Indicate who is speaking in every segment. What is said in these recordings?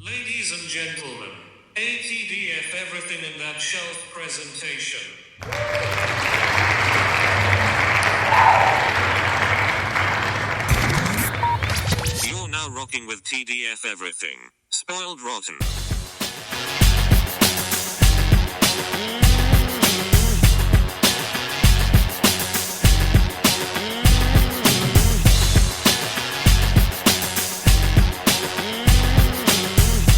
Speaker 1: Ladies and gentlemen, ATDF everything in that shelf presentation. You're now rocking with TDF everything. Spoiled Rotten.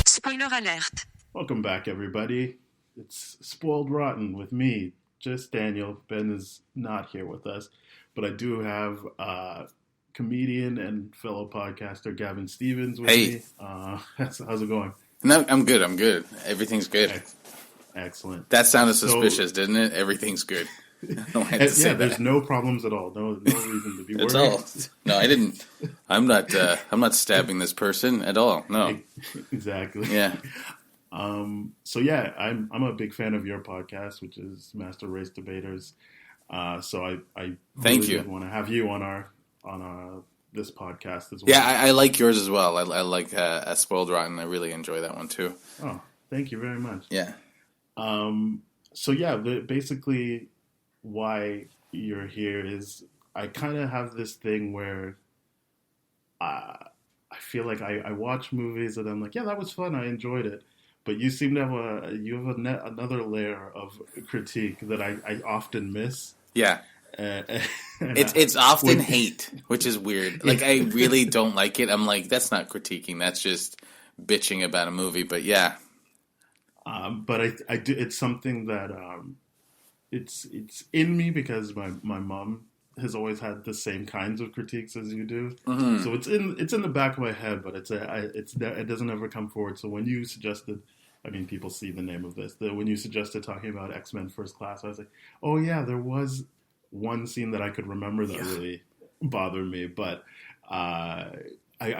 Speaker 2: Spoiler alert.
Speaker 3: Welcome back, everybody. It's Spoiled Rotten with me, just Daniel. Ben is not here with us, but I do have comedian and fellow podcaster Gavin Stevens with me. How's it going?
Speaker 4: No, I'm good. Everything's good.
Speaker 3: Excellent.
Speaker 4: That sounded suspicious, didn't it? Everything's good.
Speaker 3: There's no problems at all. No reason to be worried.
Speaker 4: That's all. No, I didn't. I'm not stabbing this person at all. No.
Speaker 3: Exactly.
Speaker 4: Yeah.
Speaker 3: I'm a big fan of your podcast, which is Master Race Debaters. So I
Speaker 4: Thank you.
Speaker 3: Want to have you on this podcast as well.
Speaker 4: Yeah, I like yours as well. I like Spoiled Rotten. I really enjoy that one too.
Speaker 3: Oh, thank you very much.
Speaker 4: Yeah.
Speaker 3: Basically, why you're here is I kind of have this thing where I feel like I watch movies and I'm like, yeah, that was fun. I enjoyed it. But you seem to have another layer of critique that I often miss.
Speaker 4: Yeah. It's often hate, which is weird. Like, I really don't like it. I'm like, that's not critiquing. That's just bitching about a movie. But yeah.
Speaker 3: But I do. It's something that it's in me because my mom has always had the same kinds of critiques as you do. Mm-hmm. So it's in the back of my head, but it doesn't ever come forward. So when you suggested, I mean, people see the name of this. When you suggested talking about X-Men First Class, I was like, oh yeah, there was one scene that I could remember that really bothered me, but I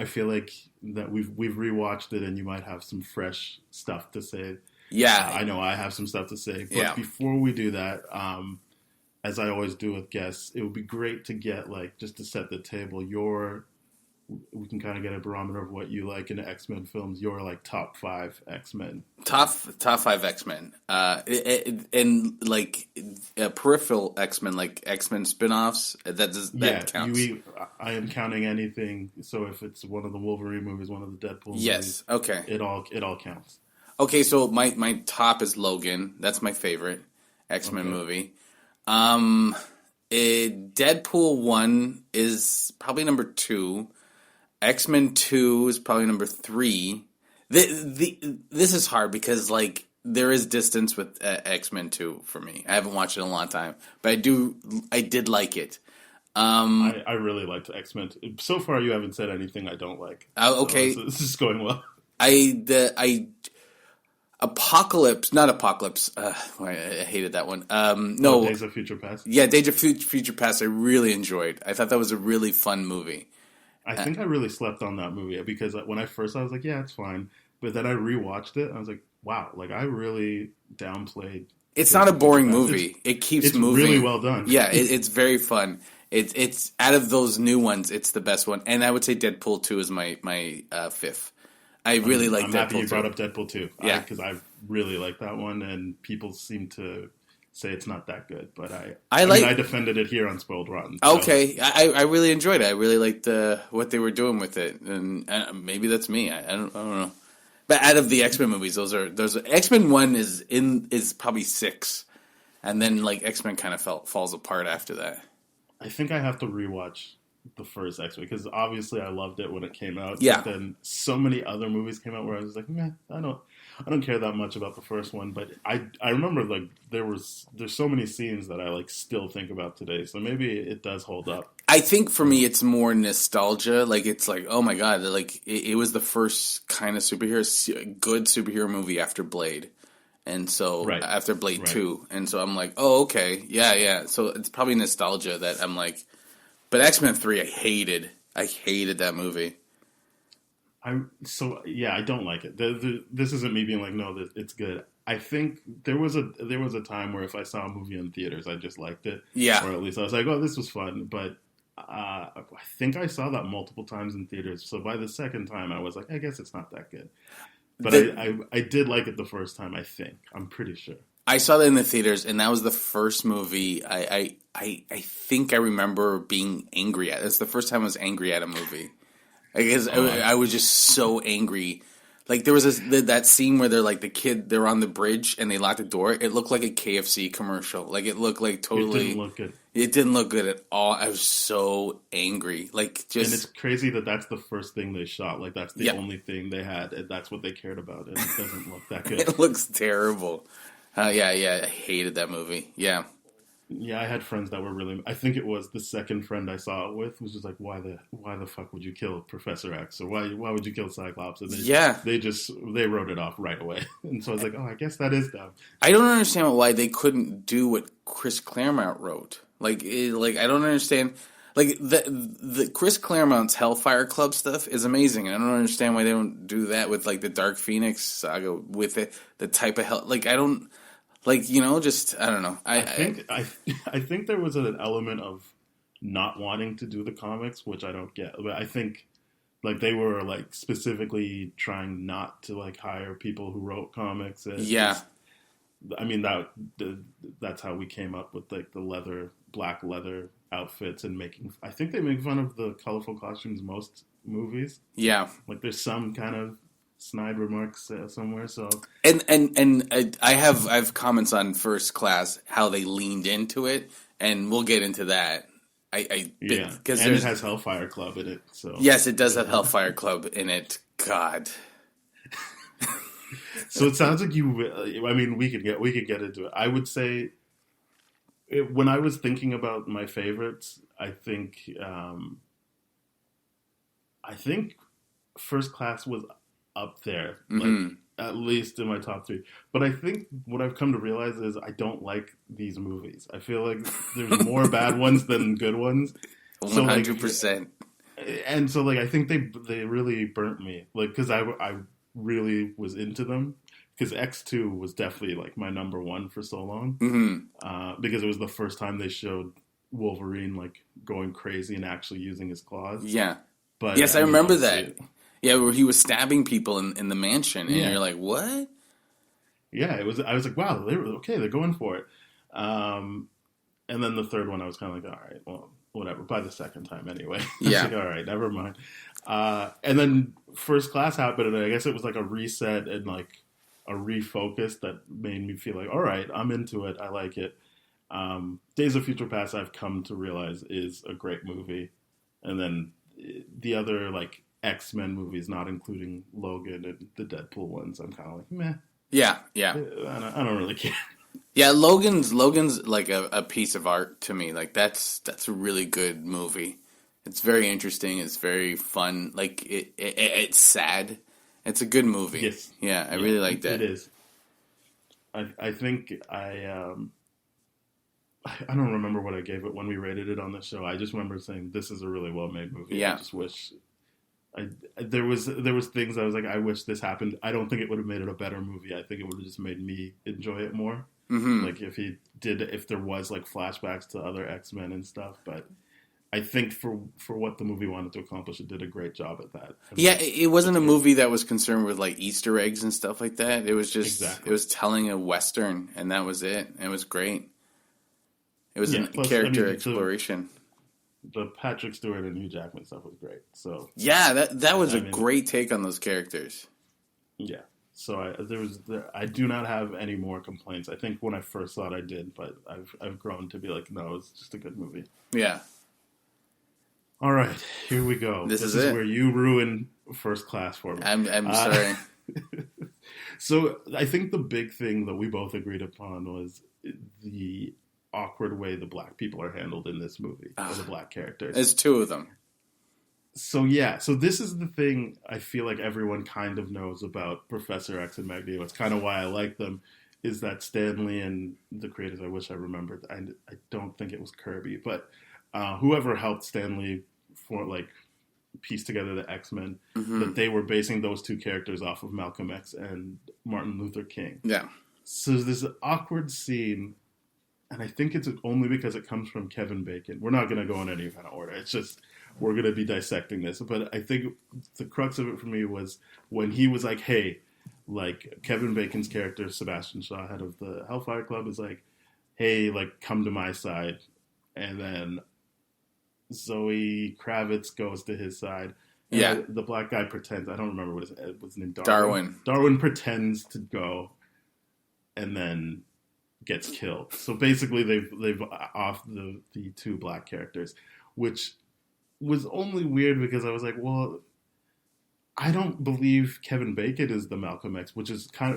Speaker 3: feel like that we've rewatched it, and you might have some fresh stuff to say.
Speaker 4: Yeah,
Speaker 3: I know I have some stuff to say, but before we do that, as I always do with guests, it would be great to get just to set the table. We can kind of get a barometer of what you like in X-Men films. Your top 5 X-Men.
Speaker 4: Top 5 X-Men. And peripheral X-Men, like X-Men spin-offs. That counts.
Speaker 3: I am counting anything. So if it's one of the Wolverine movies, one of the Deadpool movies.
Speaker 4: Yes, okay.
Speaker 3: It all counts.
Speaker 4: Okay, so my top is Logan. That's my favorite X-Men movie. Deadpool 1 is probably number 2. X-Men 2 is probably number 3. This is hard because there is distance with X-Men 2 for me. I haven't watched it in a long time, but I did like it.
Speaker 3: I really liked X-Men. So far, you haven't said anything I don't like.
Speaker 4: Okay,
Speaker 3: so this is going well.
Speaker 4: Not Apocalypse. I hated that one.
Speaker 3: Days of Future Past.
Speaker 4: Yeah, Days of Future Past. I really enjoyed. I thought that was a really fun movie.
Speaker 3: I think I really slept on that movie because when I was like, yeah, it's fine. But then I rewatched it. And I was like, wow, I really downplayed.
Speaker 4: It's not a boring movie. It keeps moving.
Speaker 3: It's really well done.
Speaker 4: Yeah, it's very fun. It's out of those new ones, it's the best one. And I would say Deadpool 2 is my 5th. I really like Deadpool 2. I'm happy
Speaker 3: you brought up Deadpool 2.
Speaker 4: Yeah.
Speaker 3: Because I really like that one, and people seem to say it's not that good. But I defended it here on Spoiled Rotten.
Speaker 4: So. Okay. I really enjoyed it. I really liked what they were doing with it. And maybe that's me. I don't know. But out of the X-Men movies, those X-Men 1 is probably 6. And then X-Men kind of falls apart after that.
Speaker 3: I think I have to rewatch the first X-Men because obviously I loved it when it came out.
Speaker 4: Yeah.
Speaker 3: But then so many other movies came out where I was like, meh, I don't care that much about the first one. But I remember there's so many scenes that I good think about today. So maybe it does hold up.
Speaker 4: I think for me it's more nostalgia. It's oh my god, it was the first kind of good superhero movie after Blade. And so after Blade 2. And so I'm like, oh, okay. Yeah. So it's probably nostalgia that I'm like, but X-Men 3 I hated. I hated that movie.
Speaker 3: I don't like it. This isn't me being like, no, it's good. I think there was a time where if I saw a movie in theaters, I just liked it.
Speaker 4: Yeah.
Speaker 3: Or at least I was like, oh, this was fun. But I think I saw that multiple times in theaters. So by the second time, I was like, I guess it's not that good. But I did like it the first time, I think. I'm pretty sure.
Speaker 4: I saw that in the theaters, and that was the first movie I think I remember being angry at. It's the first time I was angry at a movie. I guess I was just so angry. Like, there was that scene where they're on the bridge and they lock the door. It looked like a KFC commercial. Like, it looked like totally... It didn't look good. It didn't look good at all. I was so angry. Like, just...
Speaker 3: And it's crazy that that's the first thing they shot. Like, that's the only thing they had. And that's what they cared about. And it doesn't look that good.
Speaker 4: It looks terrible. Yeah, I hated that movie. Yeah.
Speaker 3: Yeah, I had friends that were really... I think it was the second friend I saw it with was just like, why the fuck would you kill Professor X? Or why would you kill Cyclops? And they wrote it off right away. And so I was like, I guess that is dumb.
Speaker 4: I don't understand why they couldn't do what Chris Claremont wrote. I don't understand... Like, the Chris Claremont's Hellfire Club stuff is amazing. I don't understand why they don't do that with, like, the Dark Phoenix saga with it. The type of hell... Like, I don't... Like, just, I don't know.
Speaker 3: I think there was an element of not wanting to do the comics, which I don't get. But I think, like, they were, like, specifically trying not to, like, hire people who wrote comics. And I mean, that's how we came up with, like, the black leather outfits and I think they make fun of the colorful costumes most movies.
Speaker 4: Yeah.
Speaker 3: Like, there's some kind of snide remarks somewhere, so
Speaker 4: and I have comments on First Class how they leaned into it, and we'll get into that.
Speaker 3: Because it has Hellfire Club in it. So
Speaker 4: yes, it does have Hellfire Club in it. God.
Speaker 3: So it sounds like you. I mean, we could get into it. I would say when I was thinking about my favorites, I think First Class was up there, like, at least in my top 3. But I think what I've come to realize is I don't like these movies. I feel like there's more bad ones than good ones.
Speaker 4: 100%.
Speaker 3: And so, like, I think they really burnt me, like, because I really was into them. Because X2 was definitely, like, my number 1 for so long. Because it was the first time they showed Wolverine, like, going crazy and actually using his claws.
Speaker 4: Yeah. But yes, I remember that. Yeah, where he was stabbing people in the mansion, and you're like, what?
Speaker 3: Yeah, I was like, wow, they're going for it. And then the third one, I was kind of like, all right, well, whatever. By the second time, anyway.
Speaker 4: Yeah.
Speaker 3: Like, all right, never mind. And then First Class happened, and I guess it was like a reset and like a refocus that made me feel like, all right, I'm into it. I like it. Days of Future Past, I've come to realize is a great movie. And then the other, like, X-Men movies, not including Logan and the Deadpool ones, I'm kind of like, meh.
Speaker 4: Yeah.
Speaker 3: I don't really care.
Speaker 4: Yeah, Logan's like a piece of art to me. Like, that's a really good movie. It's very interesting. It's very fun. Like, it's sad. It's a good movie.
Speaker 3: Yes.
Speaker 4: Yeah, I really like that.
Speaker 3: It is. I think I don't remember what I gave it when we rated it on the show. I just remember saying this is a really well made movie.
Speaker 4: Yeah.
Speaker 3: I just wish there was things I was like, I wish this happened. I don't think it would have made it a better movie. I think it would have just made me enjoy it more. Like if there was like flashbacks to other X-Men and stuff, but I think for what the movie wanted to accomplish, it did a great job at that.
Speaker 4: It wasn't a movie that was concerned with like Easter eggs and stuff like that. It was just It was telling a Western, and that was it. It was great. It was a character exploration.
Speaker 3: The Patrick Stewart and Hugh Jackman stuff was great. So
Speaker 4: yeah, that was a great take on those characters.
Speaker 3: Yeah. So I do not have any more complaints. I think when I first saw it, I did, but I've grown to be like, no, it's just a good movie.
Speaker 4: Yeah.
Speaker 3: All right, here we go.
Speaker 4: This is
Speaker 3: where you ruin First Class for me.
Speaker 4: I'm sorry.
Speaker 3: So I think the big thing that we both agreed upon was the awkward way the black people are handled in this movie, or the black characters.
Speaker 4: There's 2 of them.
Speaker 3: So yeah, so this is the thing I feel like everyone kind of knows about Professor X and Magneto. It's kind of why I like them, is that Stan Lee and the creators, I wish I remembered, I don't think it was Kirby, but whoever helped Stan Lee for like piece together the X-Men, that they were basing those 2 characters off of Malcolm X and Martin Luther King.
Speaker 4: Yeah.
Speaker 3: So there's an awkward scene, and I think it's only because it comes from Kevin Bacon. We're not going to go in any kind of order. It's just, we're going to be dissecting this. But I think the crux of it for me was when he was like, hey, like Kevin Bacon's character, Sebastian Shaw, head of the Hellfire Club, is like, hey, like, come to my side. And then Zoe Kravitz goes to his side. And the black guy pretends, I don't remember what his name,
Speaker 4: Darwin.
Speaker 3: Darwin pretends to go and then gets killed. So basically they've off the two black characters, which was only weird because I was like, well, I don't believe Kevin Bacon is the Malcolm X, which is kind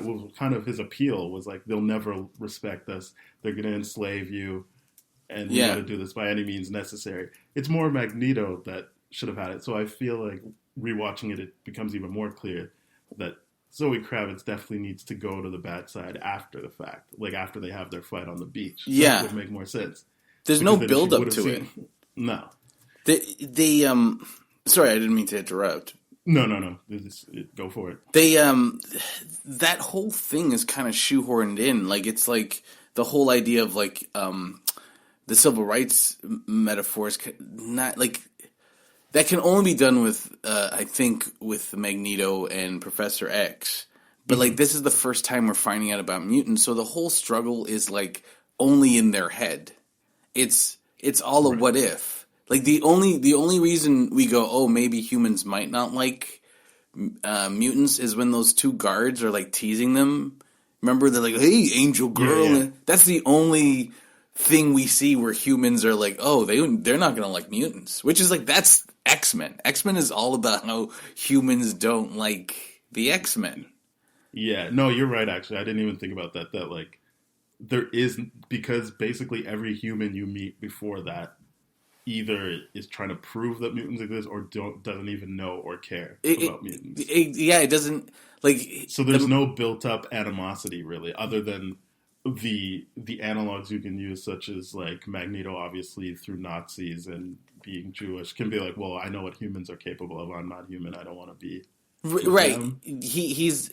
Speaker 3: of his appeal, was like, they'll never respect us. They're going to enslave you, and we got to do this by any means necessary. It's more Magneto that should have had it. So I feel like rewatching it becomes even more clear that Zoe Kravitz definitely needs to go to the bad side after the fact, like after they have their fight on the beach.
Speaker 4: Yeah.
Speaker 3: That would make more sense.
Speaker 4: There's no build up to it.
Speaker 3: No.
Speaker 4: They sorry, I didn't mean to interrupt.
Speaker 3: No. Go for it.
Speaker 4: They that whole thing is kind of shoehorned in. Like, it's like the whole idea of like the civil rights metaphors, not like that can only be done with I think with Magneto and Professor X. But like, this is the first time we're finding out about mutants, so the whole struggle is like only in their head. It's all a what if. Like, the only reason we go, oh, maybe humans might not like mutants is when those two guards are like teasing them. Remember, they're like, hey, angel girl. Yeah. That's the only thing we see where humans are like, oh, they're not going to like mutants. Which is like, that's X-Men. X-Men is all about how humans don't like the X-Men.
Speaker 3: Yeah, no, you're right, actually. I didn't even think about that. That, like, there is, because basically every human you meet before that either is trying to prove that mutants exist or doesn't even know or care about mutants.
Speaker 4: It doesn't, like...
Speaker 3: So there's no built-up animosity, really, other than the analogs you can use, such as, like, Magneto, obviously, through Nazis and being Jewish, can be like, well, I know what humans are capable of. I'm not human. I don't want to be...
Speaker 4: Right. He's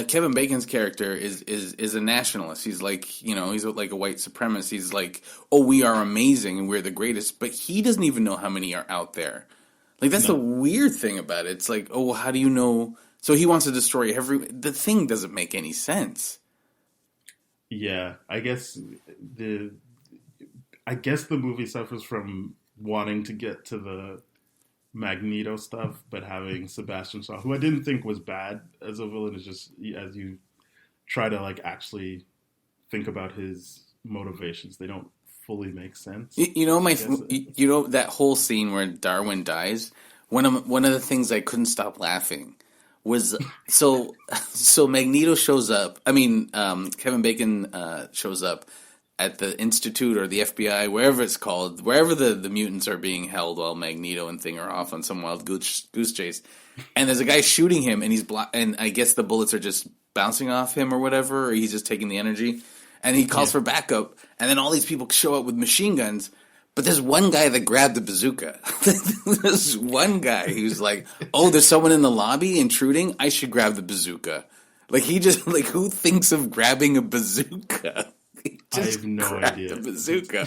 Speaker 4: Kevin Bacon's character is a nationalist. He's like, you know, he's like a white supremacist. He's like, oh, we are amazing and we're the greatest, but he doesn't even know how many are out there. Like, that's the weird thing about it. It's like, oh, well, how do you know? So he wants to destroy the thing doesn't make any sense.
Speaker 3: Yeah, I guess the movie suffers from wanting to get to the Magneto stuff, but having Sebastian Shaw, who I didn't think was bad as a villain, is just, as you try to like actually think about his motivations, they don't fully make sense.
Speaker 4: You know that whole scene where Darwin dies. One of the things I couldn't stop laughing was so Magneto shows up. I mean, Kevin Bacon shows up at the Institute or the FBI, wherever it's called, wherever the mutants are being held while Magneto and Thing are off on some wild goose chase. And there's a guy shooting him, and and I guess the bullets are just bouncing off him or whatever, or he's just taking the energy. And he calls for backup, and then all these people show up with machine guns, but there's one guy that grabbed the bazooka. There's one guy who's like, oh, there's someone in the lobby intruding? I should grab the bazooka. Like, he just, like, who thinks of grabbing a bazooka?
Speaker 3: I have no idea.
Speaker 4: The bazooka,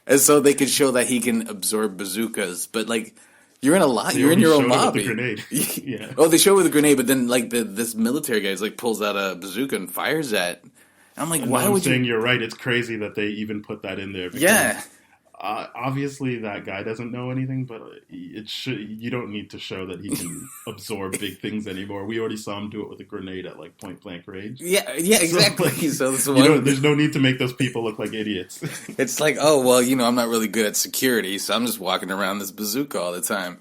Speaker 4: and so they can show that he can absorb bazookas. But like, you're in your own lobby.
Speaker 3: Grenade. Yeah.
Speaker 4: Oh, they show with a grenade, but then like this military guy like pulls out a bazooka and fires at. And I'm like, why would you?
Speaker 3: I'm saying you're right. It's crazy that they even put that in there.
Speaker 4: Because,
Speaker 3: obviously that guy doesn't know anything, but you don't need to show that he can absorb big things anymore. We already saw him do it with a grenade at like point blank range.
Speaker 4: Yeah, exactly. So
Speaker 3: there's no need to make those people look like idiots.
Speaker 4: It's like, oh well, I'm not really good at security, so I'm just walking around this bazooka all the time.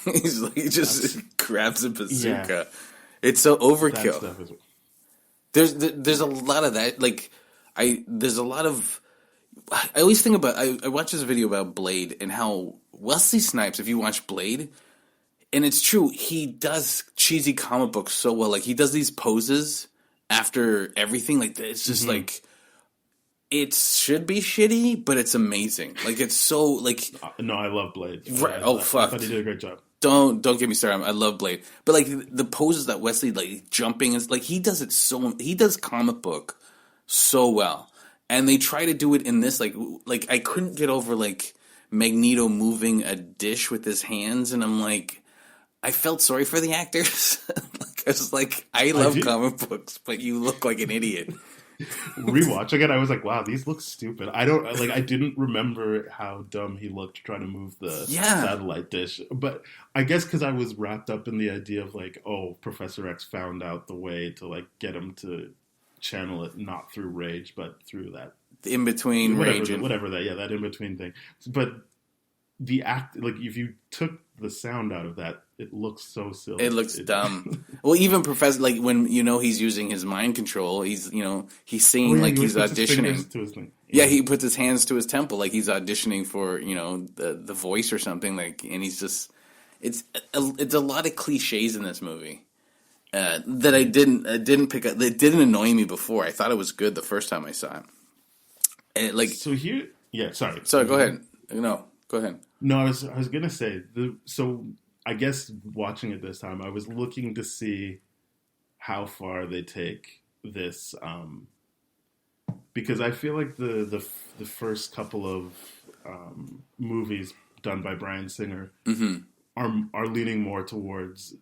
Speaker 4: He just grabs a bazooka. Yeah. It's so overkill. There's a lot of that. Like, there's a lot of. I always think about, I watched this video about Blade and how Wesley Snipes, if you watch Blade, and it's true, he does cheesy comic books so well. Like, he does these poses after everything. Like, it's just like, it should be shitty, but it's amazing. Like, it's so, like...
Speaker 3: No, I love Blade.
Speaker 4: Right, fuck.
Speaker 3: I thought he did a great job.
Speaker 4: Don't get me started. I love Blade. But, like, the poses that Wesley, like, jumping, is like, he does comic book so well. And they try to do it in this, like I couldn't get over, like, Magneto moving a dish with his hands, and I'm like, I felt sorry for the actors. Like, Because, like, I love comic books, but you look like an idiot.
Speaker 3: Rewatching it, I was like, wow, these look stupid. I didn't remember how dumb he looked trying to move the satellite dish. But I guess because I was wrapped up in the idea of, like, oh, Professor X found out the way to, like, get him to channel it not through rage, but through that
Speaker 4: in-between rage.
Speaker 3: That in-between thing. But the act, like, if you took the sound out of that, it looks so silly.
Speaker 4: It looks dumb. Well, even Professor, like, when, he's using his mind control, he's singing like he's auditioning. He puts his hands to his temple like he's auditioning for, the voice or something, like, and he's just, it's a lot of cliches in this movie that I didn't pick up. It didn't annoy me before. I thought it was good the first time I saw it.
Speaker 3: Sorry,
Speaker 4: go ahead. No, go ahead.
Speaker 3: No, I was gonna say I guess watching it this time, I was looking to see how far they take this, because I feel like the first couple of movies done by Bryan Singer are leaning more towards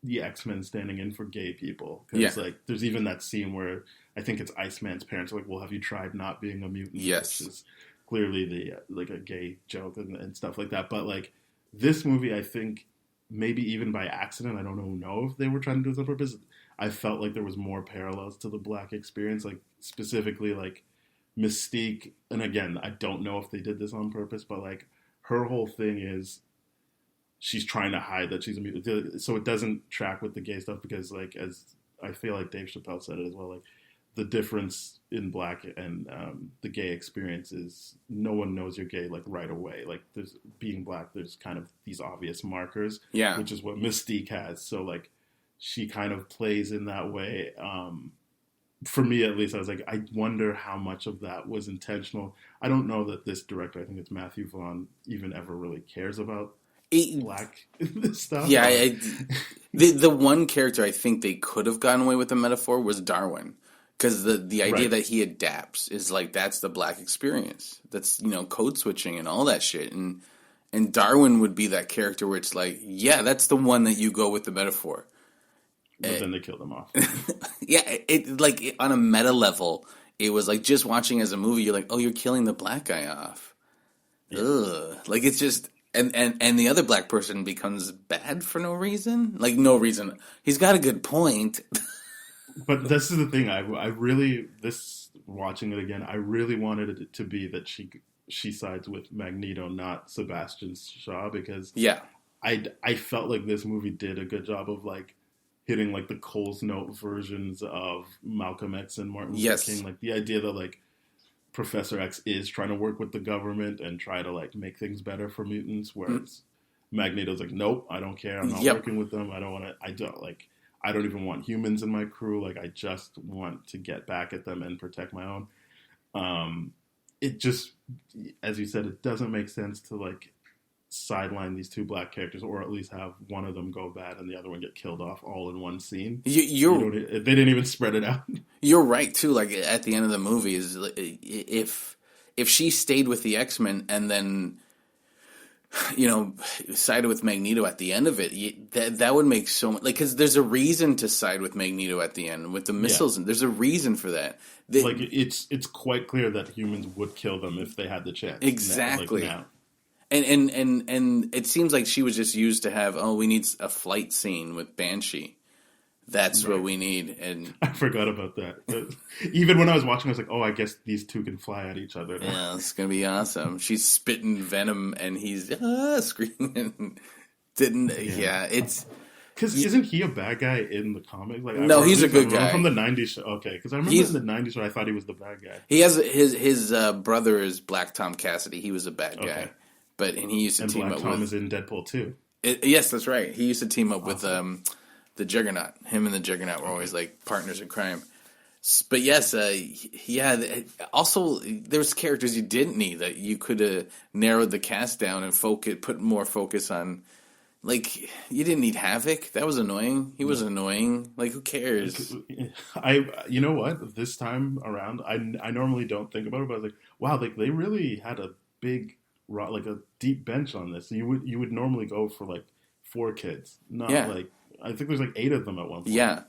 Speaker 3: the X-Men standing in for gay people. Because like, there's even that scene where I think it's Iceman's parents are like, "Well, have you tried not being a mutant?"
Speaker 4: Yes,
Speaker 3: which is clearly a gay joke and stuff like that. But like, this movie, I think maybe even by accident, I don't know if they were trying to do this on purpose. I felt like there was more parallels to the Black experience, like specifically like Mystique. And again, I don't know if they did this on purpose, but like, her whole thing is she's trying to hide that she's a mutant, so it doesn't track with the gay stuff, because like, as I feel like Dave Chappelle said it as well, like, the difference in Black and the gay experience is no one knows you're gay, like, right away. Like, there's being Black, there's kind of these obvious markers, which is what Mystique has. So like, she kind of plays in that way. For me, at least, I was like, I wonder how much of that was intentional. I don't know that this director, I think it's Matthew Vaughn, even ever really cares about Black stuff.
Speaker 4: Yeah, the one character I think they could have gotten away with the metaphor was Darwin. Because the idea that he adapts is like, that's the Black experience. That's, code switching and all that shit. And Darwin would be that character where it's like, yeah, that's the one that you go with the metaphor.
Speaker 3: But then they killed him off.
Speaker 4: On a meta level, it was like, just watching as a movie, you're like, oh, you're killing the Black guy off. Yeah. Ugh. Like, it's just, and the other Black person becomes bad for no reason. Like, no reason. He's got a good point.
Speaker 3: But this is the thing. I really, watching it again, I really wanted it to be that she sides with Magneto, not Sebastian Shaw, because I felt like this movie did a good job of like hitting like the Cole's Note versions of Malcolm X and Martin Luther King. Like, the idea that like Professor X is trying to work with the government and try to like make things better for mutants, whereas Magneto's like, nope, I don't care. I'm not working with them. I don't even want humans in my crew. Like, I just want to get back at them and protect my own. It just, as you said, it doesn't make sense to like sideline these two Black characters, or at least have one of them go bad and the other one get killed off all in one scene. They didn't even spread it out.
Speaker 4: You're right too. Like, at the end of the movie, is if she stayed with the X-Men and then, sided with Magneto at the end of it, that would make so much, like, because there's a reason to side with Magneto at the end with the missiles, and there's a reason for that.
Speaker 3: It's quite clear that humans would kill them if they had the chance.
Speaker 4: Exactly.
Speaker 3: Now.
Speaker 4: And it seems like she was just used to have, we need a flight scene with Banshee. That's what we need. And
Speaker 3: I forgot about that. Even when I was watching, I was like, I guess these two can fly at each other now.
Speaker 4: Yeah, it's going to be awesome. She's spitting venom and he's screaming. It's...
Speaker 3: Because isn't he a bad guy in the comics? Like,
Speaker 4: no, he's a good guy.
Speaker 3: From the 90s show. Okay, because I remember in the 90s show, I thought he was the bad guy.
Speaker 4: He has his brother is Black Tom Cassidy. He was a bad guy. And he used to team
Speaker 3: Black
Speaker 4: up
Speaker 3: Tom
Speaker 4: with...
Speaker 3: is in Deadpool 2.
Speaker 4: Yes, that's right. He used to team up with the Juggernaut. Him and the Juggernaut were always like partners in crime. But yes, also, there's characters you didn't need that you could have narrowed the cast down and put more focus on. Like, you didn't need Havoc. That was annoying. He was annoying. Like, who cares?
Speaker 3: You know what? This time around, I normally don't think about it, but I was like, wow, like, they really had a big, like a deep bench on this. You would normally go for like 4 kids, not like I think there's like 8 of them at one point.
Speaker 4: Yeah.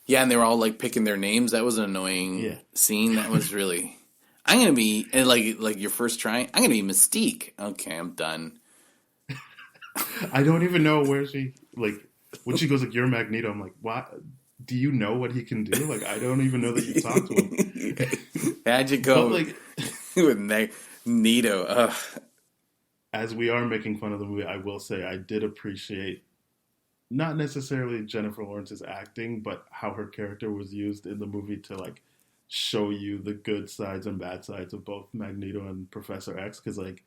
Speaker 4: Yeah, and they were all like picking their names. That was an annoying scene. That was really... I'm going to be... And like your first try, I'm going to be Mystique. Okay, I'm done.
Speaker 3: I don't even know where she... Like, when she goes like, you're Magneto, I'm like, what? Do you know what he can do? Like, I don't even know that you talked to him.
Speaker 4: How'd you go with Magneto? Ugh.
Speaker 3: As we are making fun of the movie, I will say I did appreciate not necessarily Jennifer Lawrence's acting, but how her character was used in the movie to like show you the good sides and bad sides of both Magneto and Professor X. Because like,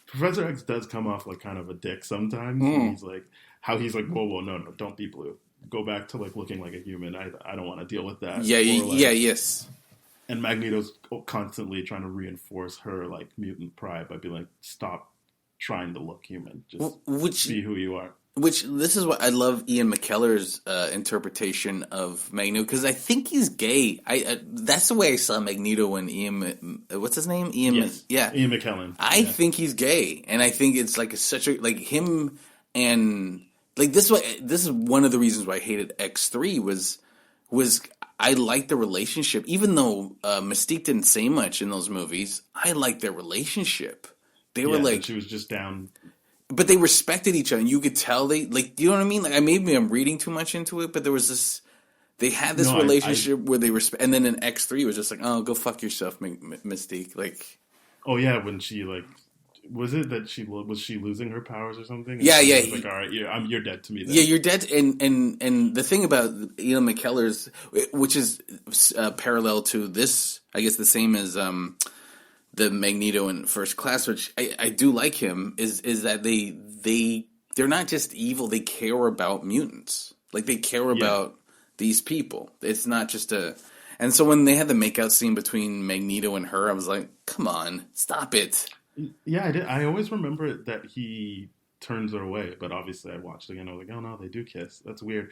Speaker 3: Professor X does come off like kind of a dick sometimes. He's like, whoa, no, don't be blue. Go back to like looking like a human. I don't want to deal with that.
Speaker 4: Yes.
Speaker 3: And Magneto's constantly trying to reinforce her like mutant pride by being like, stop trying to look human. Just be who you are.
Speaker 4: Which, this is what I love Ian McKellar's interpretation of Magneto, because I think he's gay. That's the way I saw Magneto when Ian, what's his name? Ian
Speaker 3: McKellen.
Speaker 4: I think he's gay, and I think it's like such a, like him and, like this is one of the reasons why I hated X3 was I liked the relationship, even though Mystique didn't say much in those movies. I liked their relationship. They were like,
Speaker 3: she was just down.
Speaker 4: But they respected each other, and you could tell they, like, you know what I mean? Like, maybe I'm reading too much into it, but there was this, they had this relationship where they respect, and then in X3 was just like, oh, go fuck yourself, Mystique. Like,
Speaker 3: oh yeah, when she like, was it that was she losing her powers or something? And
Speaker 4: yeah.
Speaker 3: Like, all right, you're dead to me then.
Speaker 4: Yeah, you're dead. And the thing about Ian McKellar's, which is parallel to this, I guess the same as the Magneto in First Class, which I do like him, is that they're not just evil, they care about mutants. Like, they care about these people. It's not just and so when they had the makeout scene between Magneto and her, I was like, come on, stop it.
Speaker 3: Yeah, I did. I always remember that he turns her away, but obviously I watched it again. I was like, oh no, they do kiss. That's weird.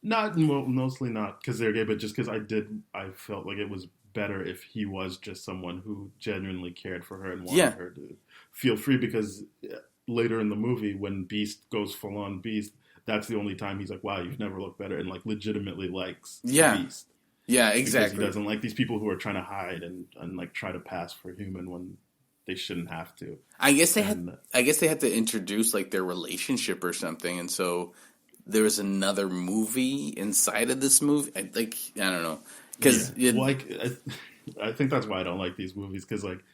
Speaker 3: Mostly not because they're gay, but just because I felt like it was better if he was just someone who genuinely cared for her and wanted her to feel free, because later in the movie when Beast goes full on Beast, that's the only time he's like, wow, you've never looked better, and like legitimately likes Beast.
Speaker 4: Yeah, exactly.
Speaker 3: Because he doesn't like these people who are trying to hide and like try to pass for human when they shouldn't have to. I guess they had to introduce like their relationship or something, and so there was another movie inside of this movie. I don't know. Because I think that's why I don't like these movies. Because like,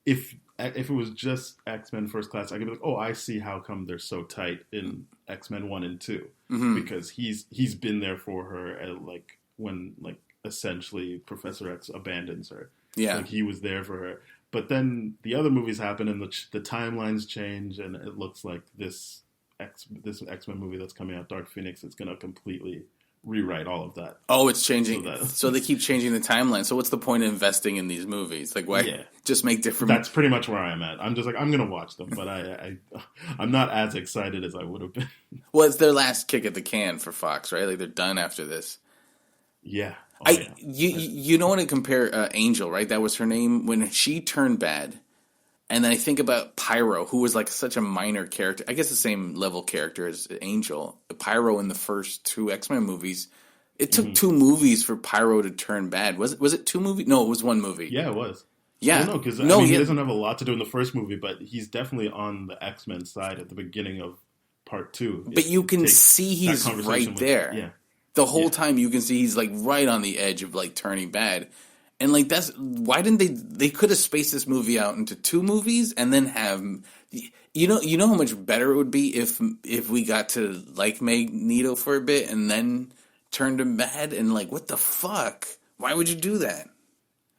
Speaker 3: if it was just X-Men First Class, I could be like, oh, I see how come they're so tight in X-Men 1 and 2, because he's been there for her at, like, when like essentially Professor X abandons her. Yeah, like he was there for her. But then the other movies happen and the timelines change, and it looks like this X-Men movie that's coming out, Dark Phoenix, is going to completely rewrite all of that. Oh, it's changing. So they keep changing the timeline. So what's the point of investing in these movies? Like, why just make different... That's pretty much where I'm at. I'm just like, I'm going to watch them, but I'm not as excited as I would have been. Well, it's their last kick at the can for Fox, right? Like, they're done after this. Yeah. You know what to compare Angel, right? That was her name. When she turned bad, and then I think about Pyro, who was like such a minor character. I guess the same level character as Angel. Pyro in the first 2 X-Men movies. It took 2 movies for Pyro to turn bad. Was it 2 movies? No, it was 1 movie. Yeah, it was. Yeah. Well, no, because he doesn't have a lot to do in the first movie, but he's definitely on the X-Men side at the beginning of part 2. But you can see he's right there. Yeah. The whole time you can see he's like right on the edge of like turning bad. And like that's why didn't they could have spaced this movie out into 2 movies and then have you know how much better it would be if we got to like Magneto for a bit and then turned him bad, and like what the fuck? Why would you do that?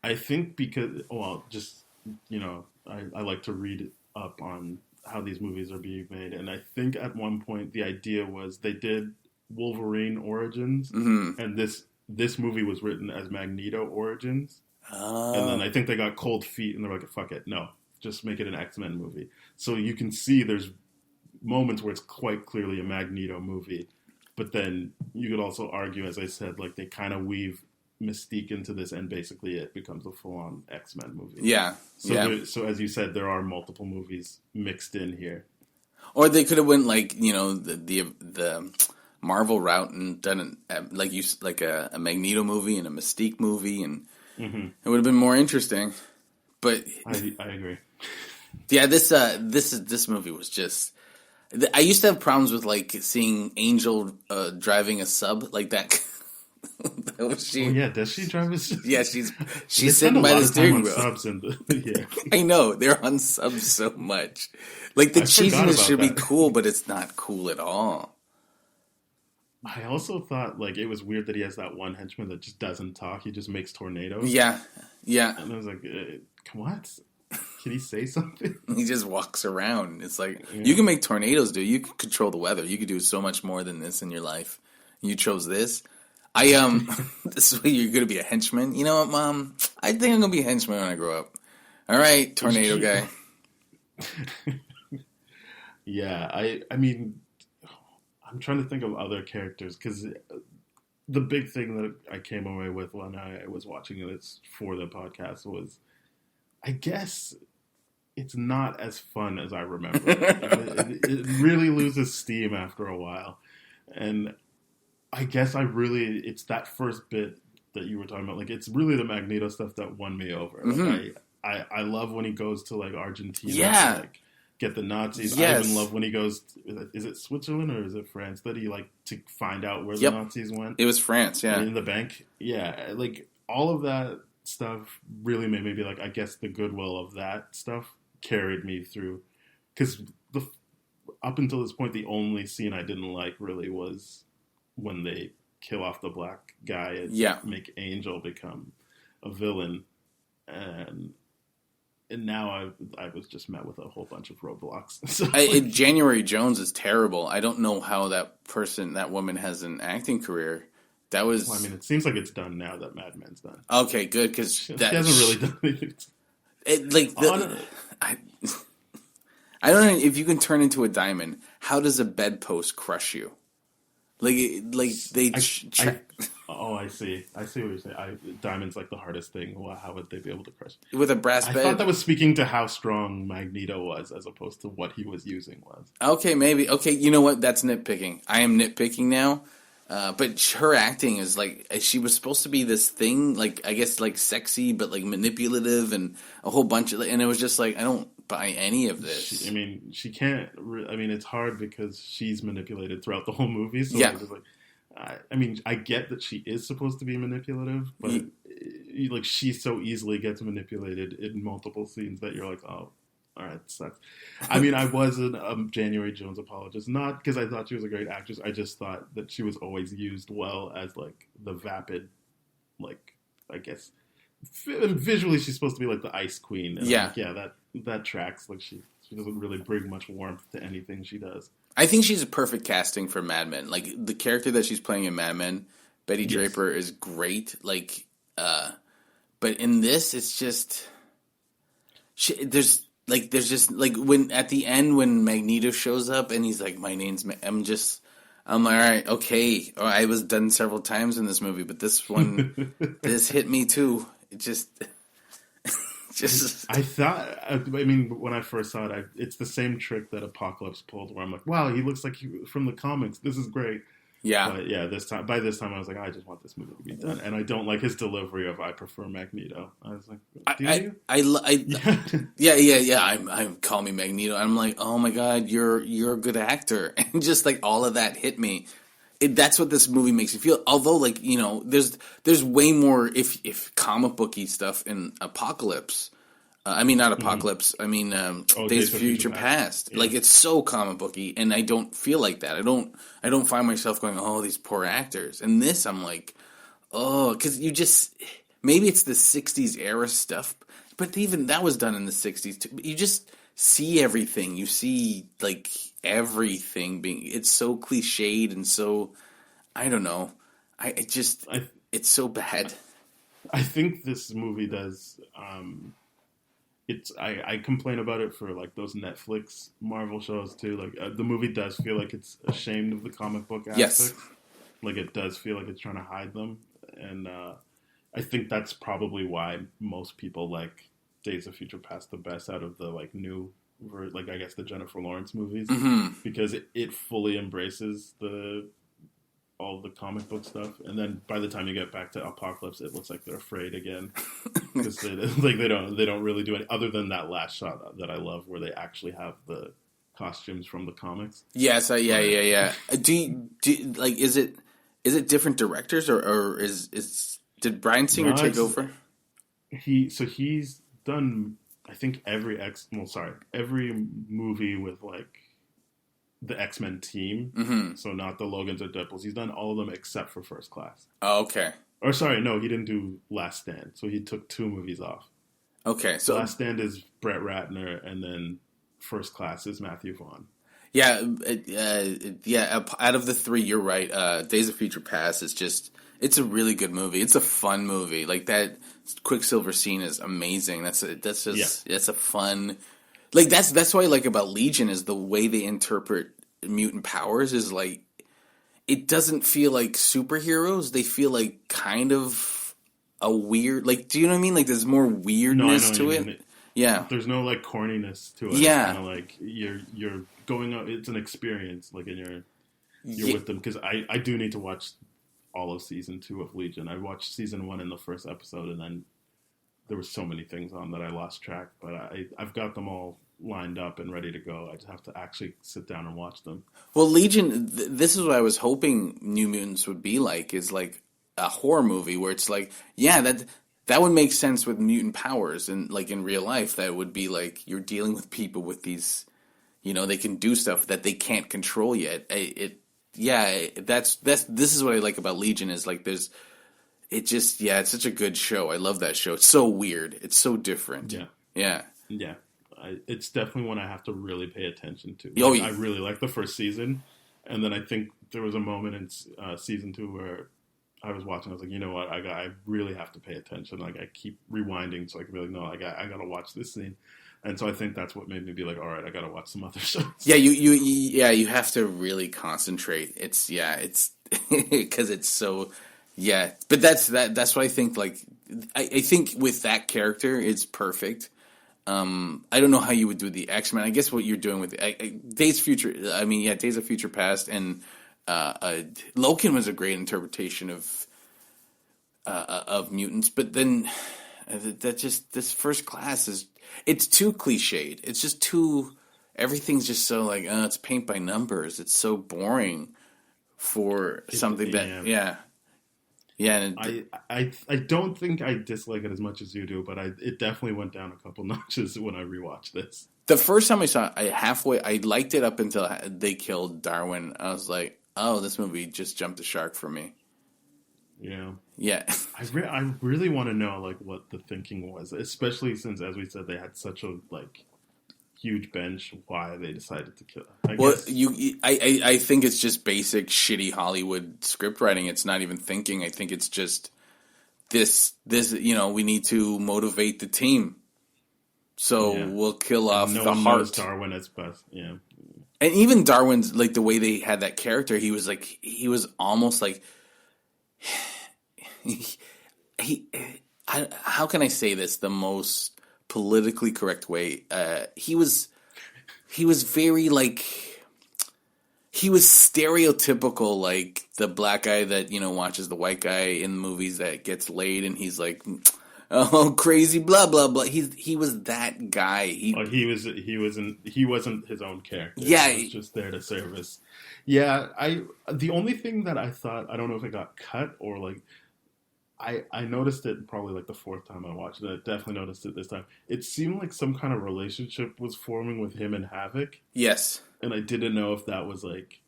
Speaker 3: I think because just I like to read up on how these movies are being made, and I think at one point the idea was they did Wolverine Origins, and this movie was written as Magneto Origins. And then I think they got cold feet and they're like, fuck it, no, just make it an X-Men movie. So you can see there's moments where it's quite clearly a Magneto movie, but then you could also argue, as I said, like they kind of weave Mystique into this and basically it becomes a full-on X-Men movie. Yeah. So as you said, there are multiple movies mixed in here. Or they could have went like, the
Speaker 4: Marvel route and done a Magneto movie and a Mystique movie, and it would have been more interesting. But
Speaker 3: I agree.
Speaker 4: Yeah, this movie was just. I used to have problems with like seeing Angel driving a sub like that.
Speaker 3: Oh yeah, does she drive a sub?
Speaker 4: Yeah, she's sitting by the steering wheel.
Speaker 3: Subs yeah.
Speaker 4: I know they're on subs so much. Like the cheesiness should be cool, but it's not cool at all.
Speaker 3: I also thought like it was weird that he has that one henchman that just doesn't talk. He just makes tornadoes.
Speaker 4: Yeah.
Speaker 3: And I was like, what? Can he say something?
Speaker 4: He just walks around. It's like, you can make tornadoes, dude. You can control the weather. You could do so much more than this in your life. You chose this. This is why you're going to be a henchman. You know what, Mom? I think I'm going to be a henchman when I grow up. All right, tornado guy.
Speaker 3: Yeah, I mean, I'm trying to think of other characters, because the big thing that I came away with when I was watching this for the podcast was, I guess it's not as fun as I remember. It really loses steam after a while. And I guess it's that first bit that you were talking about. Like, it's really the Magneto stuff that won me over. Like, I love when he goes to, like, Argentina to, like, get the Nazis. Yes. I even love when he goes, is it Switzerland or is it France that he, like, to find out where the Nazis went?
Speaker 4: It was France, yeah.
Speaker 3: In the bank. Yeah, like, all of that stuff really made me be like, I guess the goodwill of that stuff carried me through, because up until this point the only scene I didn't like really was when they kill off the black guy and make Angel become a villain, and now I was just met with a whole bunch of roadblocks. So,
Speaker 4: January Jones is terrible. I don't know how that woman has an acting career. That was.
Speaker 3: Well, I mean, it seems like it's done now that Mad Men's done.
Speaker 4: Okay, good, because
Speaker 3: she hasn't really done anything.
Speaker 4: I don't know if you can turn into a diamond. How does a bedpost crush you? I see.
Speaker 3: I see what you're saying. Diamond's like the hardest thing. Well, how would they be able to crush it?
Speaker 4: With a brass bed?
Speaker 3: I thought that was speaking to how strong Magneto was, as opposed to what he was using was.
Speaker 4: Okay, maybe. Okay, you know what? That's nitpicking. I am nitpicking now. But her acting is like, she was supposed to be this thing, like, I guess, like, sexy, but, like, manipulative and a whole bunch of, and it was just like, I don't buy any of this.
Speaker 3: She can't, it's hard because she's manipulated throughout the whole movie, so it's just like, I get that she is supposed to be manipulative, but, like, she so easily gets manipulated in multiple scenes that you're like, oh, all right, sucks. I was a January Jones apologist, not because I thought she was a great actress. I just thought that she was always used well as, like, the vapid, like, I guess, visually she's supposed to be like the Ice Queen. And that tracks. Like, she doesn't really bring much warmth to anything she does.
Speaker 4: I think she's a perfect casting for Mad Men. Like, the character that she's playing in Mad Men, Betty Draper, is great. Like, but in this, it's just there's just, like, when, at the end, when Magneto shows up and he's like, my name's, I'm like, all right, okay. I was done several times in this movie, but this one, this hit me too. It just.
Speaker 3: I thought, when I first saw it, it's the same trick that Apocalypse pulled, where I'm like, wow, he looks like from the comics. This is great.
Speaker 4: Yeah.
Speaker 3: But by this time I was like, I just want this movie to be done. And I don't like his delivery of I prefer Magneto. I was like,
Speaker 4: I'm call me Magneto. I'm like, oh my God, you're a good actor. And just like all of that hit me. That's what this movie makes me feel. Although, like, you know, there's way more if comic booky stuff in Apocalypse. Not Apocalypse. Days of Future Past. Yeah. Like, it's so comic booky, and I don't feel like that. I don't find myself going, oh, these poor actors. And this, I'm like, oh, because maybe it's the '60s era stuff, but even that was done in the '60s too. You just see everything. You see, like, everything it's so cliched and so, I don't know. It's so bad.
Speaker 3: I think this movie does. I complain about it for, like, those Netflix Marvel shows too. Like, the movie does feel like it's ashamed of the comic book aspects. Yes. Like, it does feel like it's trying to hide them, and I think that's probably why most people like Days of Future Past the best out of the, like, new, like, I guess the Jennifer Lawrence movies, because it fully embraces the all the comic book stuff, and then by the time you get back to Apocalypse, it looks like they're afraid again because they don't really do it other than that last shot that I love where they actually have the costumes from the comics.
Speaker 4: Yes, yeah. Like is it different directors or did Bryan Singer take over?
Speaker 3: He's done, I think, every movie with like the X-Men team.
Speaker 4: Mm-hmm.
Speaker 3: So not the Logans or Deadpools. He's done all of them except for First Class.
Speaker 4: Oh, okay.
Speaker 3: Or sorry, no, he didn't do Last Stand. So he took 2 movies off.
Speaker 4: Okay, so
Speaker 3: Last Stand is Brett Ratner, and then First Class is Matthew Vaughn.
Speaker 4: Yeah, out of the 3, you're right. Days of Future Past is just, it's a really good movie. It's a fun movie. Like that Quicksilver scene is amazing. That's a fun, like that's what I like about Legion is the way they interpret mutant powers is like, it doesn't feel like superheroes. They feel like kind of a weird, like, do you know what I mean? Like there's more weirdness to it. Yeah.
Speaker 3: There's no like corniness to it.
Speaker 4: Yeah.
Speaker 3: It's kind of like you're going out, it's an experience, like, and you're with them, because I do need to watch all of season 2 of Legion. I watched season 1 in the first episode, and then there were so many things on that I lost track, but I've got them all lined up and ready to go. I just have to actually sit down and watch them.
Speaker 4: Well, Legion, this is what I was hoping New Mutants would be like, is like a horror movie where it's like, yeah, that would make sense with mutant powers, and like in real life, that would be like you're dealing with people with these, you know, they can do stuff that they can't control yet. This is what I like about Legion is like it's such a good show. I love that show. It's so weird. It's so different. Yeah.
Speaker 3: It's definitely one I have to really pay attention to.
Speaker 4: Oh, yeah.
Speaker 3: I really like the first season, and then I think there was a moment in season 2 where I was watching. I was like, you know what? I really have to pay attention. Like I keep rewinding so I can be like, no, I got to watch this scene. And so I think that's what made me be like, all right, I got to watch some other shows.
Speaker 4: Yeah, you have to really concentrate. It's because it's so, But that's what I think. Like, I think with that character, it's perfect. I don't know how you would do the X-Men. I guess what you're doing with Days of Future Past, and Loken was a great interpretation of mutants. But then this First Class it's too cliched. It's just too, everything's just so like, it's paint by numbers. It's so boring for something that, yeah. And
Speaker 3: I don't think I dislike it as much as you do, but it definitely went down a couple notches when I rewatched this.
Speaker 4: The first time I saw it, I liked it up until they killed Darwin. I was like, oh, this movie just jumped the shark for me. Yeah.
Speaker 3: I really want to know like what the thinking was, especially since, as we said, they had such a like huge bench. Why they decided to kill her?
Speaker 4: I think it's just basic shitty Hollywood script writing. It's not even thinking. I think it's just this. We need to motivate the team, so we'll kill off the heart.
Speaker 3: Darwin as best, yeah.
Speaker 4: And even Darwin's like the way they had that character. He was almost like. How can I say this the most politically correct way? He was very like, he was stereotypical, like the black guy that, watches the white guy in movies that gets laid, and he's like, oh, crazy, blah blah blah. He was that guy. He wasn't his own character.
Speaker 3: Yeah, he was just there to service. Yeah, the only thing that I thought, I don't know if it got cut or like, I noticed it probably like the 4th time I watched it. I definitely noticed it this time. It seemed like some kind of relationship was forming with him and Havoc.
Speaker 4: Yes. And
Speaker 3: I didn't know if that was like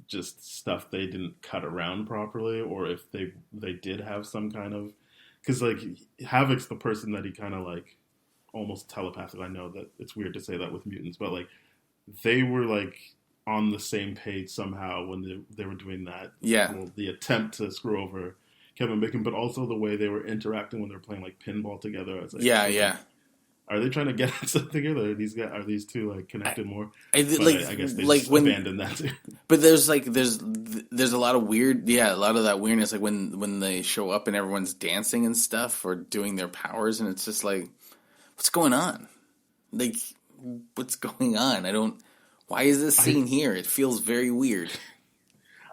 Speaker 3: just stuff they didn't cut around properly, or if they did have some kind of, because like Havoc's the person that he kind of like almost telepathic. I know that it's weird to say that with mutants, but like they were like on the same page somehow when they were doing that.
Speaker 4: Yeah.
Speaker 3: Well, the attempt to screw over Kevin Bacon, but also the way they were interacting when they were playing like pinball together. I was like,
Speaker 4: yeah.
Speaker 3: Are they trying to get at something here? Are these two like connected more?
Speaker 4: I
Speaker 3: guess they like just abandoned that too.
Speaker 4: But there's a lot of weird, a lot of that weirdness, like when they show up and everyone's dancing and stuff or doing their powers, and it's just like, what's going on? Like, what's going on? Why is this scene here? It feels very weird.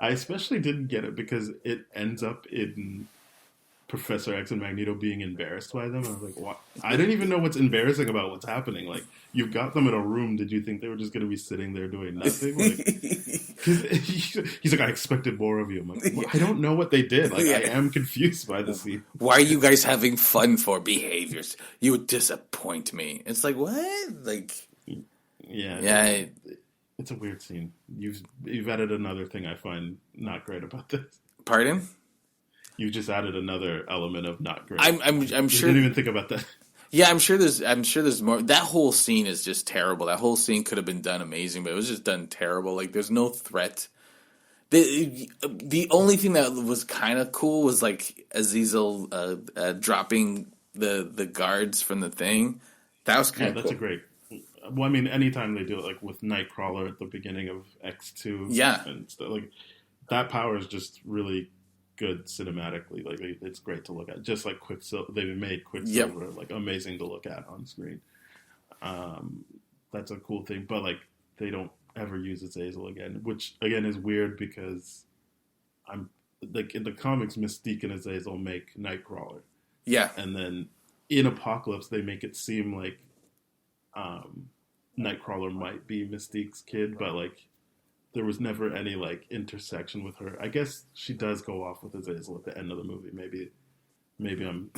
Speaker 3: I especially didn't get it because it ends up in Professor X and Magneto being embarrassed by them. I was like, what? I didn't even know what's embarrassing about what's happening. Like, you've got them in a room. Did you think they were just going to be sitting there doing nothing? Like, he's like, I expected more of you. I'm like, well, I don't know what they did. Like, I am confused by the scene.
Speaker 4: Why are you guys having fun for behaviors? You disappoint me. It's like, what? Like,
Speaker 3: yeah. It's a weird scene. You've added another thing I find not great about this.
Speaker 4: Pardon?
Speaker 3: You just added another element of not great.
Speaker 4: I'm sure.
Speaker 3: I didn't even think about that.
Speaker 4: Yeah, I'm sure there's more. That whole scene is just terrible. That whole scene could have been done amazing, but it was just done terrible. Like, there's no threat. The only thing that was kind of cool was like Azazel dropping the guards from the thing. That was kind of
Speaker 3: that's
Speaker 4: cool.
Speaker 3: A great. Well, I mean, anytime they do it, like with Nightcrawler at the beginning of X2, and stuff, like that power is just really good cinematically. Like, it's great to look at. Just like Quicksilver, they've made Quicksilver like amazing to look at on screen. That's a cool thing, but like they don't ever use Azazel again, which again is weird because I'm like in the comics, Mystique and Azazel make Nightcrawler, and then in Apocalypse they make it seem like Nightcrawler might be Mystique's kid, but like there was never any like intersection with her. I guess she does go off with Azazel at the end of the movie. Maybe I'm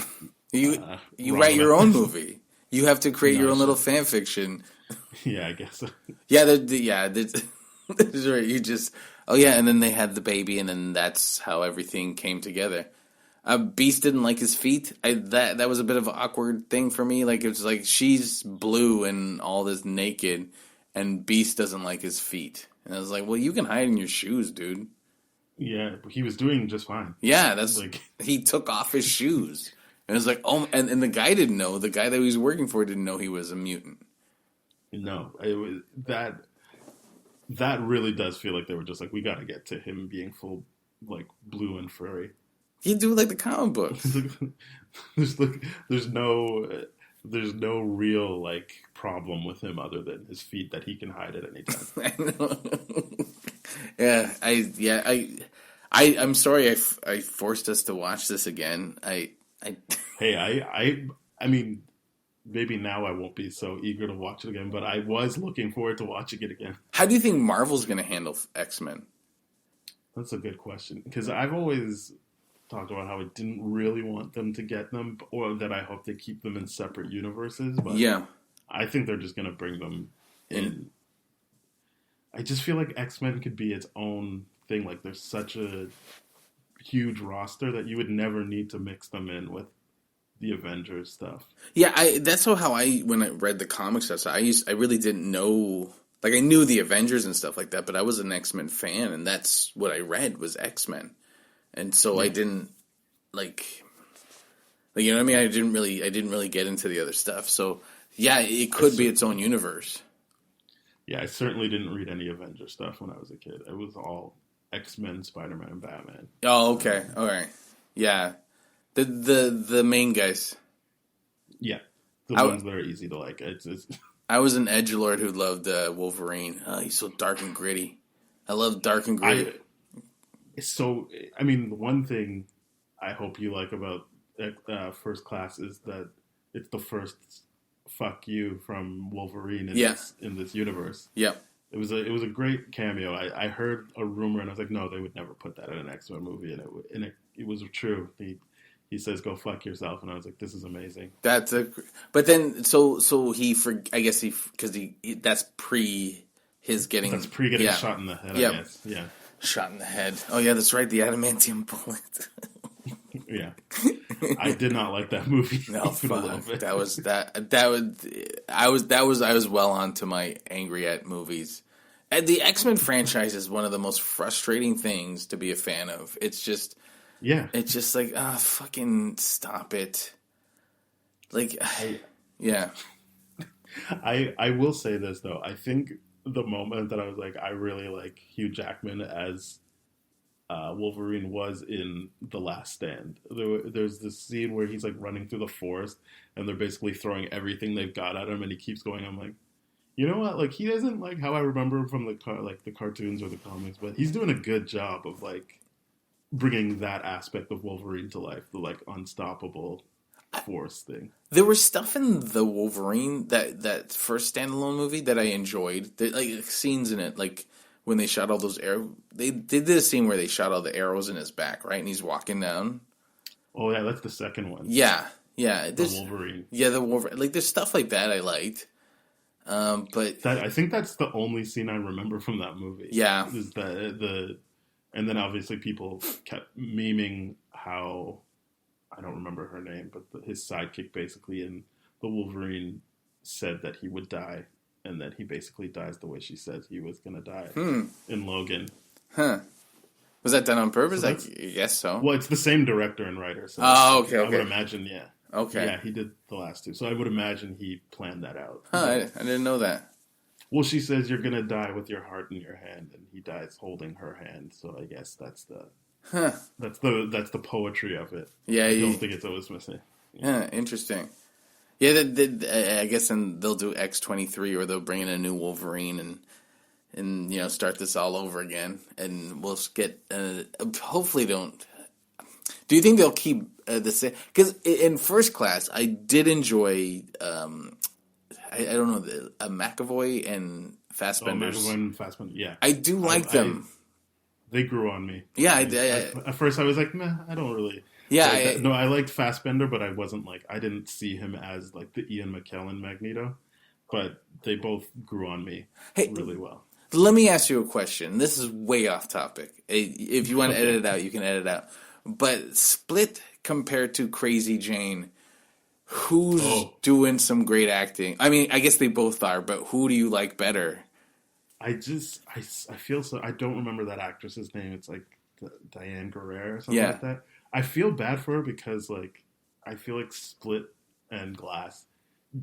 Speaker 4: you write your own movie. You have to create your own little fan fiction.
Speaker 3: Yeah, I guess so.
Speaker 4: That's right. You just and then they had the baby, and then that's how everything came together. Beast didn't like his feet. That was a bit of an awkward thing for me. Like, it was like she's blue and all this naked, and Beast doesn't like his feet. And I was like, well, you can hide in your shoes, dude.
Speaker 3: Yeah, he was doing just fine.
Speaker 4: Yeah, that's like he took off his shoes. And it was like, oh, and the guy didn't know. The guy that he was working for didn't know he was a mutant.
Speaker 3: No, it was that really does feel like they were just like, we got to get to him being full like blue and furry.
Speaker 4: He do like the comic books.
Speaker 3: there's no real like problem with him other than his feet that he can hide at any time.
Speaker 4: I know. I'm sorry I forced us to watch this again. I
Speaker 3: mean, maybe now I won't be so eager to watch it again, but I was looking forward to watching it again.
Speaker 4: How do you think Marvel's going to handle X-Men?
Speaker 3: That's a good question, because I've always talked about how I didn't really want them to get them, or that I hope they keep them in separate universes. But I think they're just going to bring them in. I just feel like X-Men could be its own thing. Like, there's such a huge roster that you would never need to mix them in with the Avengers stuff.
Speaker 4: Yeah, that's how when I read the comics stuff, I really didn't know. Like, I knew the Avengers and stuff like that, but I was an X-Men fan, and that's what I read was X-Men. And so I didn't like you know what I mean? I didn't really get into the other stuff. So yeah, it could be its own universe.
Speaker 3: Yeah, I certainly didn't read any Avengers stuff when I was a kid. It was all X-Men, Spider-Man, and Batman.
Speaker 4: Oh, okay. All right. Yeah. The main guys.
Speaker 3: Yeah. The ones that are easy to like. It's
Speaker 4: I was an edgelord who loved Wolverine. He's so dark and gritty. I love dark and gritty.
Speaker 3: I mean, the one thing I hope you like about First Class is that it's the first fuck you from Wolverine in this universe.
Speaker 4: Yeah.
Speaker 3: It was a great cameo. I heard a rumor and I was like, no, they would never put that in an X-Men movie, and it was true. He says, "Go fuck yourself," and I was like, "This is amazing."
Speaker 4: But then so because that's pre his getting
Speaker 3: getting shot in the head. I guess. Yeah.
Speaker 4: Shot in the head. Oh yeah, that's right. The adamantium bullet.
Speaker 3: Yeah, I did not like that movie.
Speaker 4: No, fuck. I was well on to my angry at movies. And the X-Men franchise is one of the most frustrating things to be a fan of. It's just, it's just like, fucking stop it. Like, yeah.
Speaker 3: I will say this though. I think the moment that I was like, I really like Hugh Jackman as Wolverine was in The Last Stand. There's this scene where he's like running through the forest and they're basically throwing everything they've got at him and he keeps going. I'm like, You know what? Like, he isn't like how I remember him from the cartoons or the comics, but he's doing a good job of like bringing that aspect of Wolverine to life, the like unstoppable force thing.
Speaker 4: There was stuff in the Wolverine that first standalone movie that I enjoyed. Like scenes in it, like when they shot all those arrows. They did this scene where they shot all the arrows in his back, right? And he's walking down.
Speaker 3: Oh yeah, that's the second one.
Speaker 4: Yeah.
Speaker 3: The Wolverine.
Speaker 4: Yeah, the Wolverine. Like there's stuff like that I liked. But
Speaker 3: I think that's the only scene I remember from that movie.
Speaker 4: Yeah.
Speaker 3: Is and then obviously people kept memeing how, I don't remember her name, but his sidekick basically in the Wolverine said that he would die, and that he basically dies the way she says he was going to die in Logan.
Speaker 4: Huh. Was that done on purpose? So I guess so.
Speaker 3: Well, it's the same director and writer. So
Speaker 4: okay.
Speaker 3: I would imagine, yeah.
Speaker 4: Okay.
Speaker 3: Yeah, he did the last two. So I would imagine he planned that out.
Speaker 4: Huh, I didn't know that.
Speaker 3: Well, she says you're going to die with your heart in your hand, and he dies holding her hand. So I guess that's the poetry of it.
Speaker 4: Yeah,
Speaker 3: I don't think it's always missing.
Speaker 4: Yeah, interesting. Yeah, I guess then they'll do X-23, or they'll bring in a new Wolverine and start this all over again, and we'll get hopefully don't. Do you think they'll keep the same? Because in First Class, I did enjoy. I don't know, McAvoy and Fassbender.
Speaker 3: McAvoy and Fassbender, yeah.
Speaker 4: I do like them.
Speaker 3: They grew on me.
Speaker 4: Yeah,
Speaker 3: at first I was like, nah, I don't really.
Speaker 4: Yeah,
Speaker 3: I liked Fassbender, but I wasn't like, I didn't see him as like the Ian McKellen Magneto. But they both grew on me really well.
Speaker 4: Let me ask you a question. This is way off topic. If you want to edit it out, you can edit it out. But Split compared to Crazy Jane, who's doing some great acting? I mean, I guess they both are, but who do you like better?
Speaker 3: I feel so. I don't remember that actress's name. It's like Diane Guerrero or something like that. I feel bad for her because like I feel like Split and Glass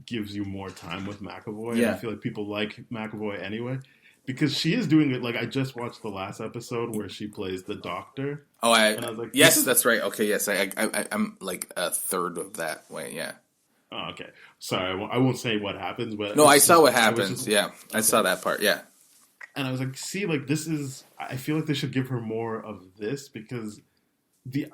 Speaker 3: gives you more time with McAvoy. Yeah. And I feel like people like McAvoy anyway because she is doing it. Like I just watched the last episode where she plays the doctor.
Speaker 4: Oh, and I was like, yes, that's right. Okay, yes, I'm like a third of that way. Yeah.
Speaker 3: Oh, okay. Sorry, I won't say what happens, but
Speaker 4: no, I saw what happens. I saw that part. Yeah.
Speaker 3: And I was like, see, like this is. I feel like they should give her more of this because the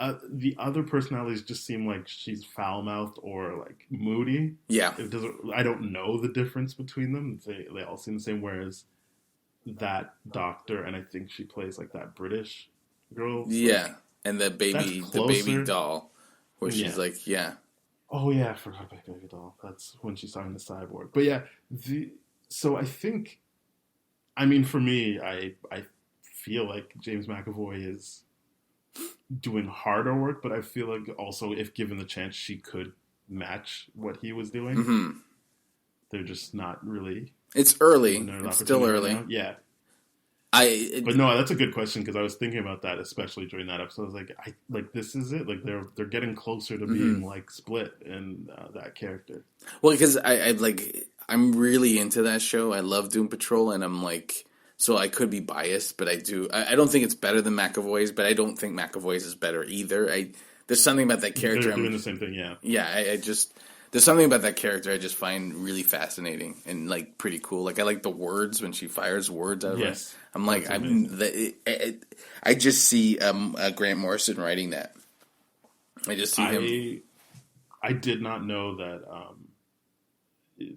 Speaker 3: other personalities just seem like she's foul mouthed or like moody.
Speaker 4: Yeah.
Speaker 3: It doesn't. I don't know the difference between them. They all seem the same. Whereas that doctor, and I think she plays like that British girl.
Speaker 4: Yeah,
Speaker 3: like,
Speaker 4: and the baby doll, where she's like, yeah.
Speaker 3: Oh yeah, I forgot about Baby Doll. That's when she's talking to Cyborg. But yeah, so I think, I mean, for me, I feel like James McAvoy is doing harder work, but I feel like also if given the chance, she could match what he was doing.
Speaker 4: Mm-hmm.
Speaker 3: They're just not really.
Speaker 4: It's early. It's still early.
Speaker 3: Right, yeah. But no, that's a good question because I was thinking about that, especially during that episode. I was like, this is it. Like they're getting closer to being like Split and that character.
Speaker 4: Well, because I'm really into that show. I love Doom Patrol, and I'm like, so I could be biased, but I do. I don't think it's better than McAvoy's, but I don't think McAvoy's is better either. There's something about that character.
Speaker 3: They're doing the same thing, yeah.
Speaker 4: Yeah, there's something about that character I just find really fascinating and like pretty cool. Like I like the words when she fires words out of her. I'm like, I just see Grant Morrison writing that. I just see him.
Speaker 3: I did not know that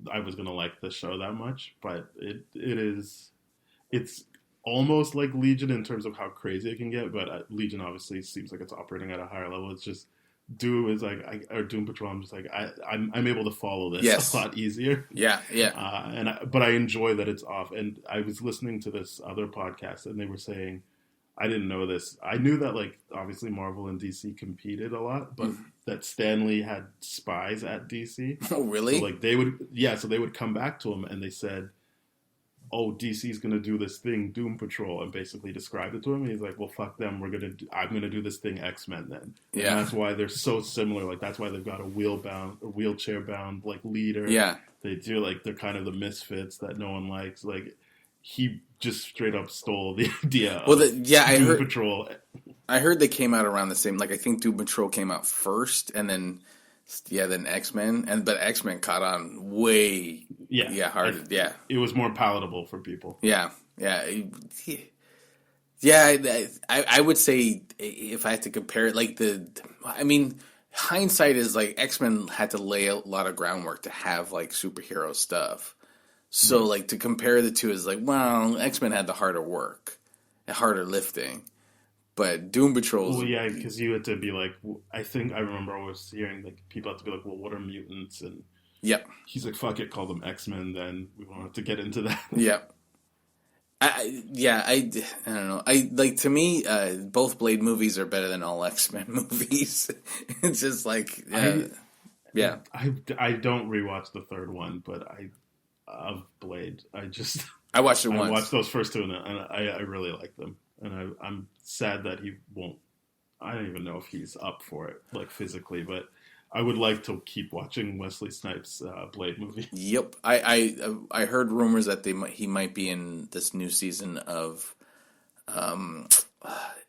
Speaker 3: I was going to like the show that much, but it's almost like Legion in terms of how crazy it can get. But Legion obviously seems like it's operating at a higher level. It's just. Doom is like, or Doom Patrol. I'm just like, I'm able to follow this a lot easier.
Speaker 4: Yeah.
Speaker 3: But I enjoy that it's off. And I was listening to this other podcast, and they were saying, I didn't know this. I knew that like obviously Marvel and DC competed a lot, but that Stan Lee had spies at DC.
Speaker 4: Oh, really?
Speaker 3: So like they would come back to him, and they said, oh, DC's going to do this thing, Doom Patrol, and basically described it to him. And he's like, well, fuck them. I'm going to do this thing, X-Men then. Yeah. And that's why they're so similar. Like, that's why they've got a wheelchair-bound, like, leader.
Speaker 4: Yeah.
Speaker 3: They do, like, they're kind of the misfits that no one likes. Like, he just straight up stole the idea of Doom Patrol.
Speaker 4: I heard they came out around the same, like, I think Doom Patrol came out first, and then Yeah, than X-Men, but X-Men caught on way harder.
Speaker 3: It was more palatable for people.
Speaker 4: Yeah. I would say if I had to compare it, like hindsight is like X-Men had to lay a lot of groundwork to have like superhero stuff. So like to compare the two is like, well, X-Men had the harder work, harder lifting. But Doom Patrol.
Speaker 3: Well, yeah, because you had to be like, I think I remember I was hearing like people had to be like, well, what are mutants? And he's like, fuck it, call them X-Men. Then we won't have to get into that.
Speaker 4: Yep. I don't know. To me, both Blade movies are better than all X-Men movies. It's just like,
Speaker 3: I don't rewatch the third one, but of Blade,
Speaker 4: I watched it once.
Speaker 3: I watched those first two, and I really like them. And I'm sad that he won't. I don't even know if he's up for it, like physically, but I would like to keep watching Wesley Snipes' Blade movie.
Speaker 4: Yep, I heard rumors that he might be in this new season of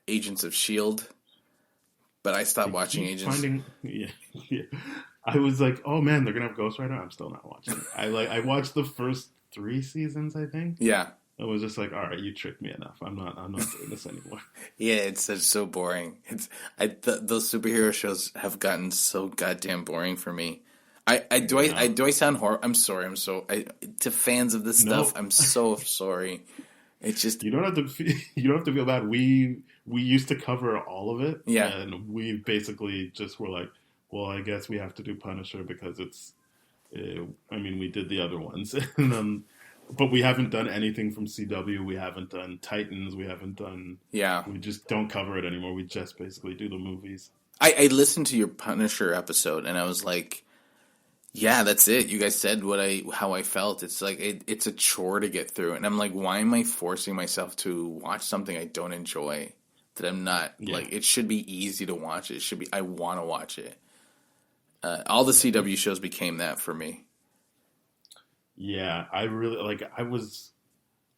Speaker 4: Agents of S.H.I.E.L.D., but I stopped watching Agents.
Speaker 3: I was like, oh man, they're gonna have Ghost Rider. I'm still not watching it. I watched the first 3 seasons, I think.
Speaker 4: Yeah.
Speaker 3: I was just like, all right, you tricked me enough. I'm not doing this anymore.
Speaker 4: Yeah, it's so boring. Those superhero shows have gotten so goddamn boring for me. Do I sound horrible? I'm sorry. To fans of this stuff, I'm so sorry. It's just
Speaker 3: you don't have to feel bad. We used to cover all of it.
Speaker 4: Yeah,
Speaker 3: and we basically just were like, well, I guess we have to do Punisher because it's. We did the other ones, and but we haven't done anything from CW. We haven't done Titans. We haven't done.
Speaker 4: Yeah.
Speaker 3: We just don't cover it anymore. We just basically do the movies.
Speaker 4: I listened to your Punisher episode and I was like, yeah, that's it. You guys said how I felt. It's like it's a chore to get through, and I'm like, why am I forcing myself to watch something I don't enjoy? That I'm not like. It should be easy to watch. It should be. I want to watch it. All the CW shows became that for me.
Speaker 3: Yeah, I really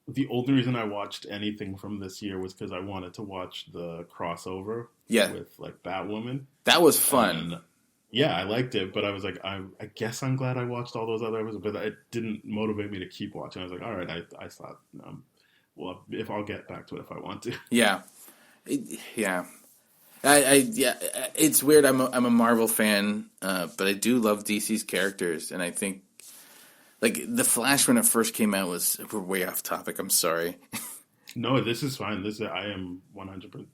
Speaker 3: the only reason I watched anything from this year was because I wanted to watch the crossover with like Batwoman.
Speaker 4: That was fun.
Speaker 3: And, I liked it, but I was like, I guess I'm glad I watched all those other episodes, but it didn't motivate me to keep watching. I was like, all right, I thought, well, if I'll get back to it if I want to.
Speaker 4: Yeah. It's weird. I'm a Marvel fan, but I do love DC's characters, and I think like the Flash when it first came out we're way off topic. I'm sorry.
Speaker 3: No, this is fine. I am 100%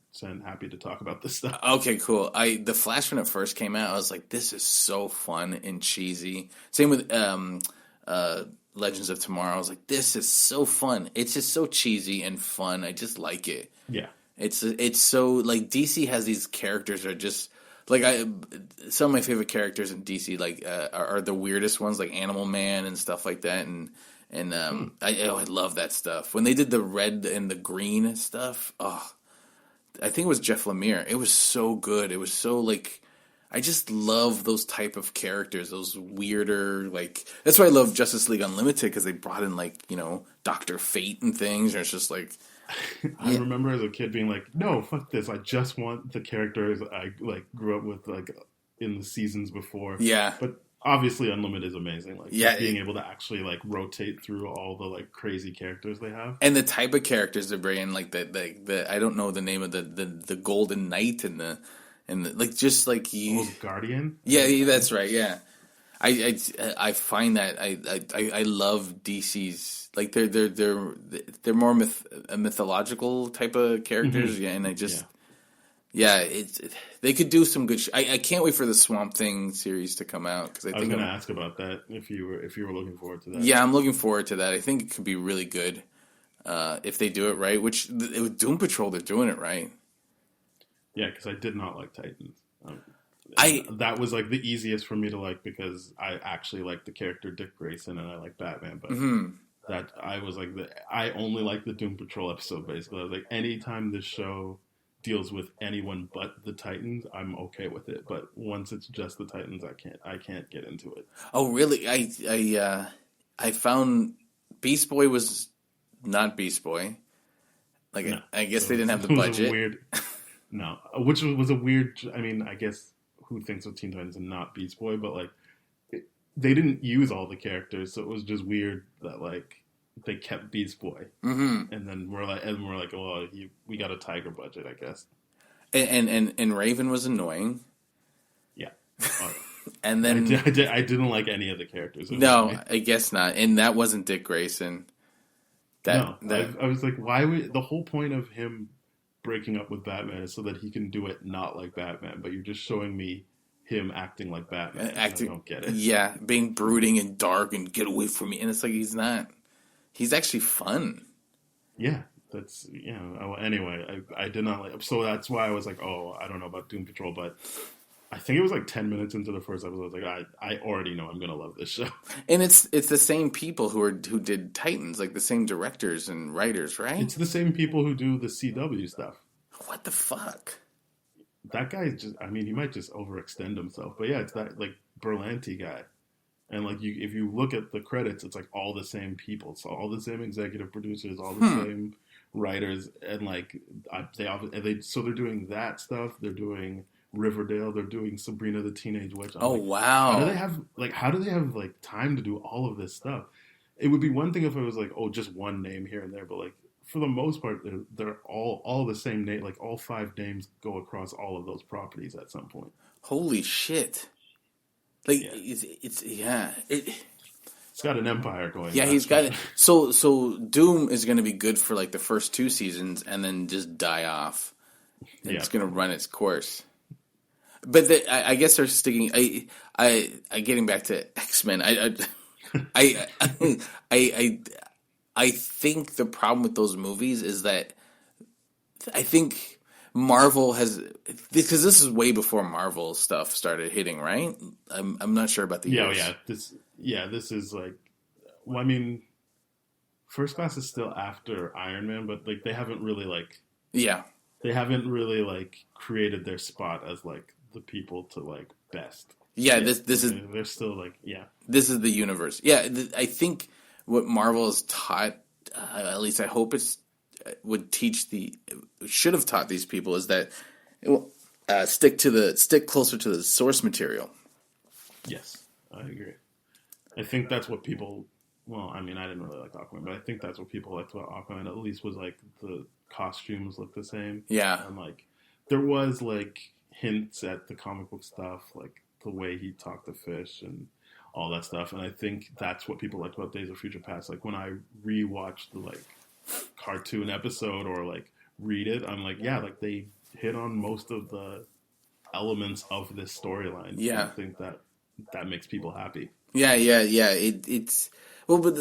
Speaker 3: happy to talk about this stuff.
Speaker 4: Okay, cool. The Flash when it first came out, I was like, this is so fun and cheesy. Same with Legends of Tomorrow. I was like, this is so fun. It's just so cheesy and fun. I just like it.
Speaker 3: Yeah.
Speaker 4: It's so like DC has these characters that are just like some of my favorite characters in DC like are the weirdest ones like Animal Man and stuff like that and I love that stuff. When they did the red and the green stuff, I think it was Jeff Lemire. It was so good. It was so like I just love those type of characters, those weirder like that's why I love Justice League Unlimited because they brought in like Dr. Fate and things. And it's just like.
Speaker 3: I remember as a kid being like, no, fuck this. I just want the characters I like grew up with like in the seasons before.
Speaker 4: Yeah.
Speaker 3: But obviously Unlimited is amazing. Like being able to actually like rotate through all the like crazy characters they have.
Speaker 4: And the type of characters they're bringing, like the I don't know the name of the Golden Knight and the like just like you
Speaker 3: Guardian?
Speaker 4: Yeah, that's right, yeah. I find that I love DC's like they're more a mythological type of characters, and I just they could do some good. I can't wait for the Swamp Thing series to come out because I was
Speaker 3: going to ask about that if you were looking forward to that.
Speaker 4: Yeah, I'm looking forward to that. I think it could be really good if they do it right. Which with Doom Patrol, they're doing it right.
Speaker 3: Yeah, because I did not like Titans. That was like the easiest for me to like because I actually like the character Dick Grayson and I like Batman, but that I was like I only like the Doom Patrol episode basically. I was like, anytime this show deals with anyone but the Titans, I'm okay with it. But once it's just the Titans, I can't get into it.
Speaker 4: Oh really? I found Beast Boy was not Beast Boy. Like no. I guess they didn't have the budget.
Speaker 3: No, which was a weird. I mean, I guess who thinks of Teen Titans and not Beast Boy, but like they didn't use all the characters, so it was just weird that like they kept Beast Boy, and then we're like, well, we got a Tiger budget, I guess.
Speaker 4: And Raven was annoying.
Speaker 3: Yeah.
Speaker 4: And then
Speaker 3: I didn't like any of the characters.
Speaker 4: No, I guess not. And that wasn't Dick Grayson.
Speaker 3: I was like, why would the whole point of him breaking up with Batman is so that he can do it not like Batman, but you're just showing me him acting like Batman. I don't get it.
Speaker 4: Yeah, being brooding and dark and get away from me. And it's like he's not. He's actually fun.
Speaker 3: Yeah, that's anyway, I did not like. So that's why I was like, oh, I don't know about Doom Patrol, but I think it was like 10 minutes into the first episode. I was like, I already know I'm gonna love this show.
Speaker 4: And it's the same people who did Titans, like the same directors and writers, right?
Speaker 3: It's the same people who do the CW stuff.
Speaker 4: What the fuck?
Speaker 3: That guy just, I mean, he might just overextend himself, but yeah, it's that like Berlanti guy. And like if you look at the credits, it's like all the same people, so all the same executive producers, all the same writers, and like they're doing that stuff. They're doing Riverdale. They're doing Sabrina the Teenage Witch.
Speaker 4: Wow!
Speaker 3: How do they have time to do all of this stuff? It would be one thing if it was like, oh, just one name here and there, but like for the most part, they're all the same name. Like all 5 names go across all of those properties at some point.
Speaker 4: Holy shit! Like it's
Speaker 3: got an empire going.
Speaker 4: Yeah, he's got it. So Doom is going to be good for like the first 2 seasons and then just die off. And it's going to run its course. But I guess they're sticking. I getting back to X-Men. I think the problem with those movies is that I think Marvel has, because this is way before Marvel stuff started hitting, right? I'm not sure about the years.
Speaker 3: This is like, well, I mean, First Class is still after Iron Man, but like they haven't really created their spot as like the people to like best.
Speaker 4: Yeah, this is,
Speaker 3: they're still like,
Speaker 4: this is the universe. Yeah, I think what Marvel has taught, at least I hope should have taught these people is that stick closer to the source material.
Speaker 3: Yes, I agree. I think that's what people. Well, I mean, I didn't really like Aquaman, but I think that's what people liked about Aquaman. At least was like the costumes looked the same.
Speaker 4: Yeah,
Speaker 3: and like there was like hints at the comic book stuff, like the way he talked to fish and all that stuff. And I think that's what people liked about Days of Future Past. Like when I rewatched the like cartoon episode or like read it, I'm like, yeah, like they hit on most of the elements of this storyline.
Speaker 4: Yeah,
Speaker 3: I think that makes people happy.
Speaker 4: Yeah. It's well, but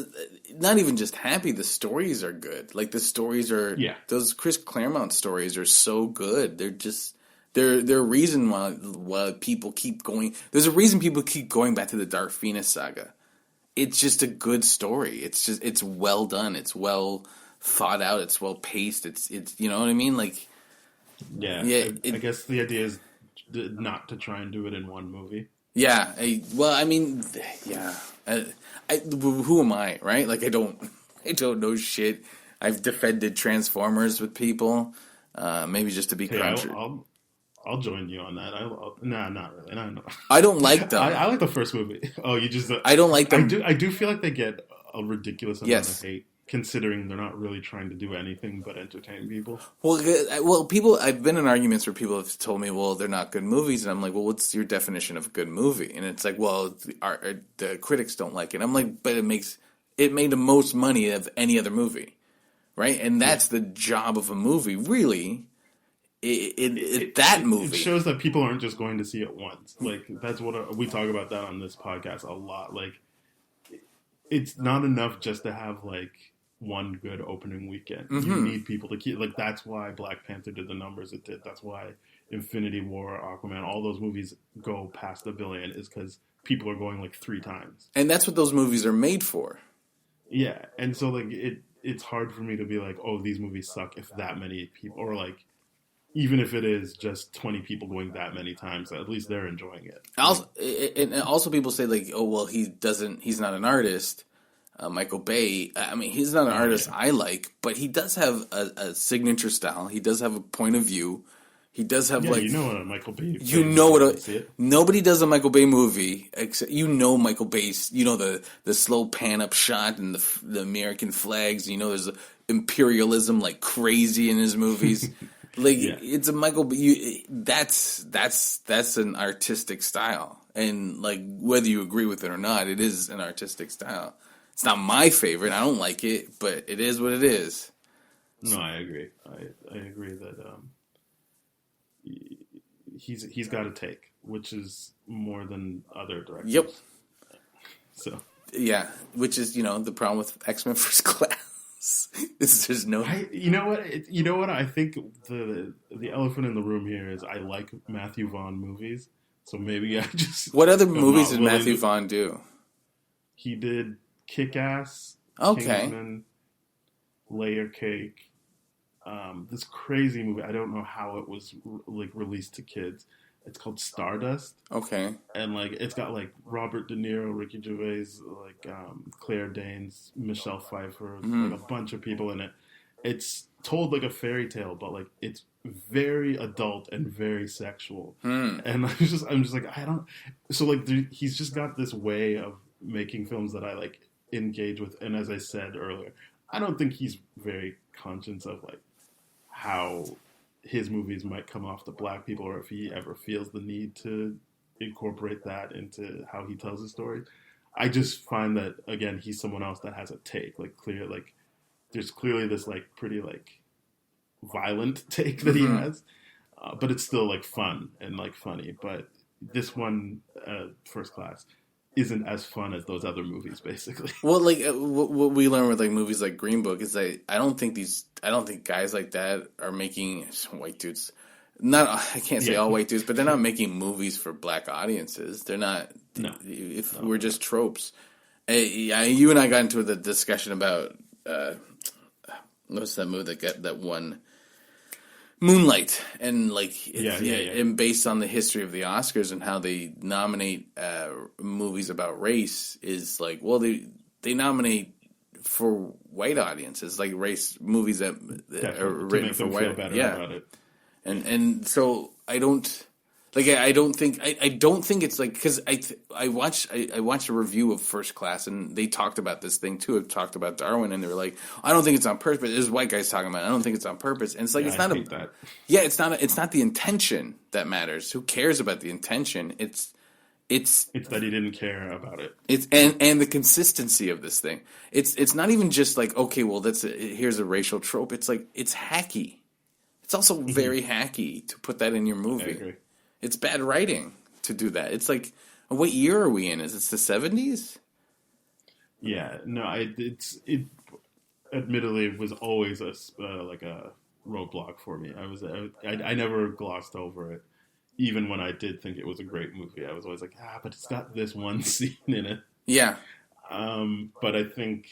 Speaker 4: not even just happy. The stories are good. Like the stories are. Yeah. Those Chris Claremont stories are so good. They're just. They're a reason why people keep going. There's a reason people keep going back to the Dark Phoenix saga. It's just a good story. It's well done. It's well thought out. It's well paced. It's you know what I mean? Like,
Speaker 3: I guess the idea is not to try and do it in one movie.
Speaker 4: Yeah. Who am I, right? Like, I don't know shit. I've defended Transformers with people, maybe just to be crunchy.
Speaker 3: I'll join you on that. Not really. No.
Speaker 4: I don't like them.
Speaker 3: I like the first movie. Oh, you just...
Speaker 4: I don't like them.
Speaker 3: I do feel like they get a ridiculous amount of hate, considering they're not really trying to do anything but entertain people.
Speaker 4: Well, people... I've been in arguments where people have told me, well, they're not good movies, and I'm like, well, what's your definition of a good movie? And it's like, well, the critics don't like it. I'm like, but it made the most money of any other movie, right? And that's the job of a movie, really. That movie.
Speaker 3: It shows that people aren't just going to see it once. Like, that's what we talk about that on this podcast a lot. Like, it's not enough just to have, like, one good opening weekend. Mm-hmm. You need people to keep... Like, that's why Black Panther did the numbers it did. That's why Infinity War, Aquaman, all those movies go past $1 billion, is because people are going, like, 3 times.
Speaker 4: And that's what those movies are made for.
Speaker 3: Yeah, and so, like, it's hard for me to be like, oh, these movies suck if that many people... Or, like... Even if it is just 20 people going that many times, at least they're enjoying it.
Speaker 4: Also people say, like, oh, well, he's not an artist. Michael Bay, I mean, he's not an artist I like, but he does have a signature style. He does have a point of view. He does have
Speaker 3: you know what a Michael Bay.
Speaker 4: Nobody does a Michael Bay movie except Michael Bay's. The slow pan up shot and the American flags. There's imperialism like crazy in his movies. It's a Michael Bay. That's an artistic style, and whether you agree with it or not, it is an artistic style. It's not my favorite. I don't like it, but it is what it is.
Speaker 3: No, I agree. I agree that he's got a take, which is more than other directors.
Speaker 4: Yep.
Speaker 3: So
Speaker 4: yeah, which is the problem with X-Men First Class. There's no.
Speaker 3: You know what? I think the elephant in the room here is I like Matthew Vaughn movies, so maybe I just.
Speaker 4: What other movies did Matthew Vaughn do?
Speaker 3: He did Kick-Ass.
Speaker 4: Okay.
Speaker 3: Kingsman, Layer Cake. This crazy movie. I don't know how it was released to kids. It's called Stardust.
Speaker 4: Okay.
Speaker 3: And it's got Robert De Niro, Ricky Gervais, Claire Danes, Michelle Pfeiffer, a bunch of people in it. It's told like a fairy tale, but it's very adult and very sexual. And I'm just like, I don't. So he's just got this way of making films that I engage with. And as I said earlier, I don't think he's very conscious of how his movies might come off to black people, or if he ever feels the need to incorporate that into how he tells his stories. I just find that, again, he's someone else that has a take, there's clearly this pretty violent take that he has, but it's still fun and funny. But this one, First Class, isn't as fun as those other movies, basically.
Speaker 4: Well, what we learn with movies like Green Book is that I don't think guys like that are making white dudes. I can't say all white dudes, but they're not making movies for black audiences. They're not. No, we're just tropes. You and I got into the discussion about what's that movie that won? Moonlight, and and based on the history of the Oscars and how they nominate movies about race is they nominate for white audiences, race movies that are written for white.
Speaker 3: About it.
Speaker 4: And so I don't think it's because I watched a review of First Class, and they talked about this thing too. It talked about Darwin, and they were like, I don't think it's on purpose. There's white guys talking about it. I don't think it's on purpose. And it's it's not that. Yeah, it's not the intention that matters. Who cares about the intention? It's
Speaker 3: that he didn't care about it.
Speaker 4: It's and the consistency of this thing. It's not even just okay, well here's a racial trope. It's it's hacky. It's also very hacky to put that in your movie.
Speaker 3: I agree.
Speaker 4: It's bad writing to do that. It's what year are we in? Is it the 70s?
Speaker 3: Yeah, no, it admittedly was always a roadblock for me. I never glossed over it, even when I did think it was a great movie. I was always like, but it's got this one scene in it.
Speaker 4: Yeah.
Speaker 3: But I think,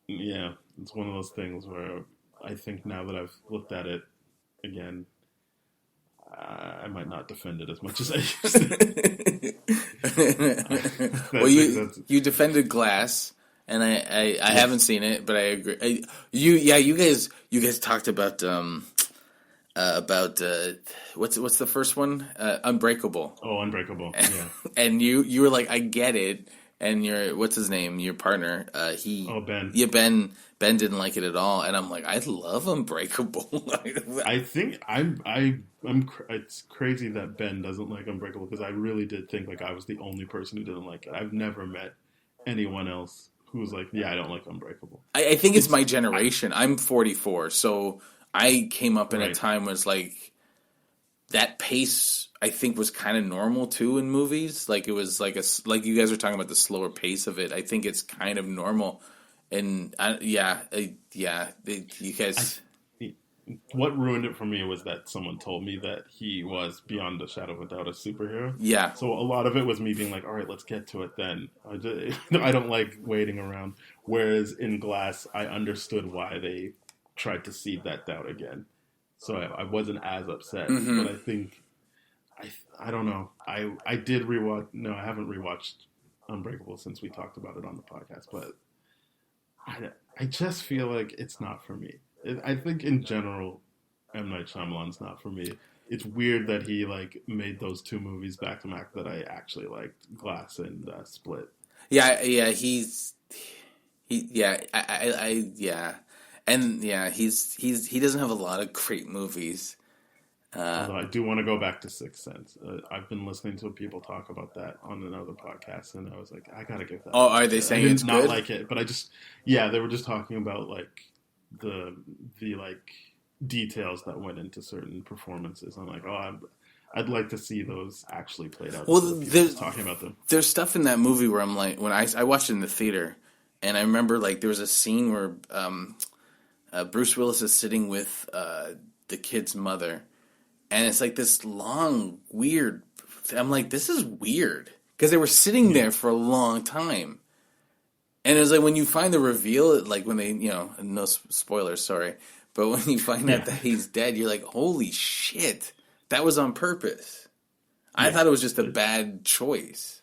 Speaker 3: it's one of those things where I think now that I've looked at it again, I might not defend it as much as I used to.
Speaker 4: Well, you defended Glass, and I haven't seen it, but I agree. You guys talked about what's the first one? Unbreakable.
Speaker 3: Oh, Unbreakable. Yeah.
Speaker 4: And you were like, I get it. And what's his name? Your partner,
Speaker 3: Ben.
Speaker 4: Yeah, Ben didn't like it at all, and I'm like, I love Unbreakable.
Speaker 3: I think I'm. It's crazy that Ben doesn't like Unbreakable, because I really did think I was the only person who didn't like it. I've never met anyone else who was like, I don't like Unbreakable.
Speaker 4: I think it's my generation. I'm 44, so I came up in a time where it's that pace, I think, was kind of normal too in movies. It was like you guys were talking about the slower pace of it. I think it's kind of normal, and you guys.
Speaker 3: What ruined it for me was that someone told me that he was, beyond a shadow of a doubt, a superhero.
Speaker 4: Yeah.
Speaker 3: So a lot of it was me being like, all right, let's get to it then. I don't like waiting around. Whereas in Glass, I understood why they tried to seed that doubt again. So I wasn't as upset. Mm-hmm. But I think, I don't know. I did rewatch. No, I haven't rewatched Unbreakable since we talked about it on the podcast. But I just feel like it's not for me. I think in general, M. Night Shyamalan's not for me. it's weird that he like made those two movies back to back that I actually liked, Glass and Split.
Speaker 4: Yeah, he doesn't have a lot of great movies.
Speaker 3: Although I do want to go back to Sixth Sense. I've been listening to people talk about that on another podcast, and I was like, I gotta give that.
Speaker 4: Oh, are they saying it's
Speaker 3: not
Speaker 4: good?
Speaker 3: Like it, but they were just talking about like the like details that went into certain performances. I'm like, I'd like to see those actually played out.
Speaker 4: Well,
Speaker 3: there's talking about them.
Speaker 4: There's stuff in that movie where I'm like, when I watched it in the theater, and I remember like there was a scene where Bruce Willis is sitting with the kid's mother, and it's like this long, weird. I'm like, this is weird because they were sitting there for a long time, and it was like when you find the reveal, like when they, no spoilers, sorry. But when you find out that he's dead, you're like, holy shit, that was on purpose. I thought it was just a bad choice.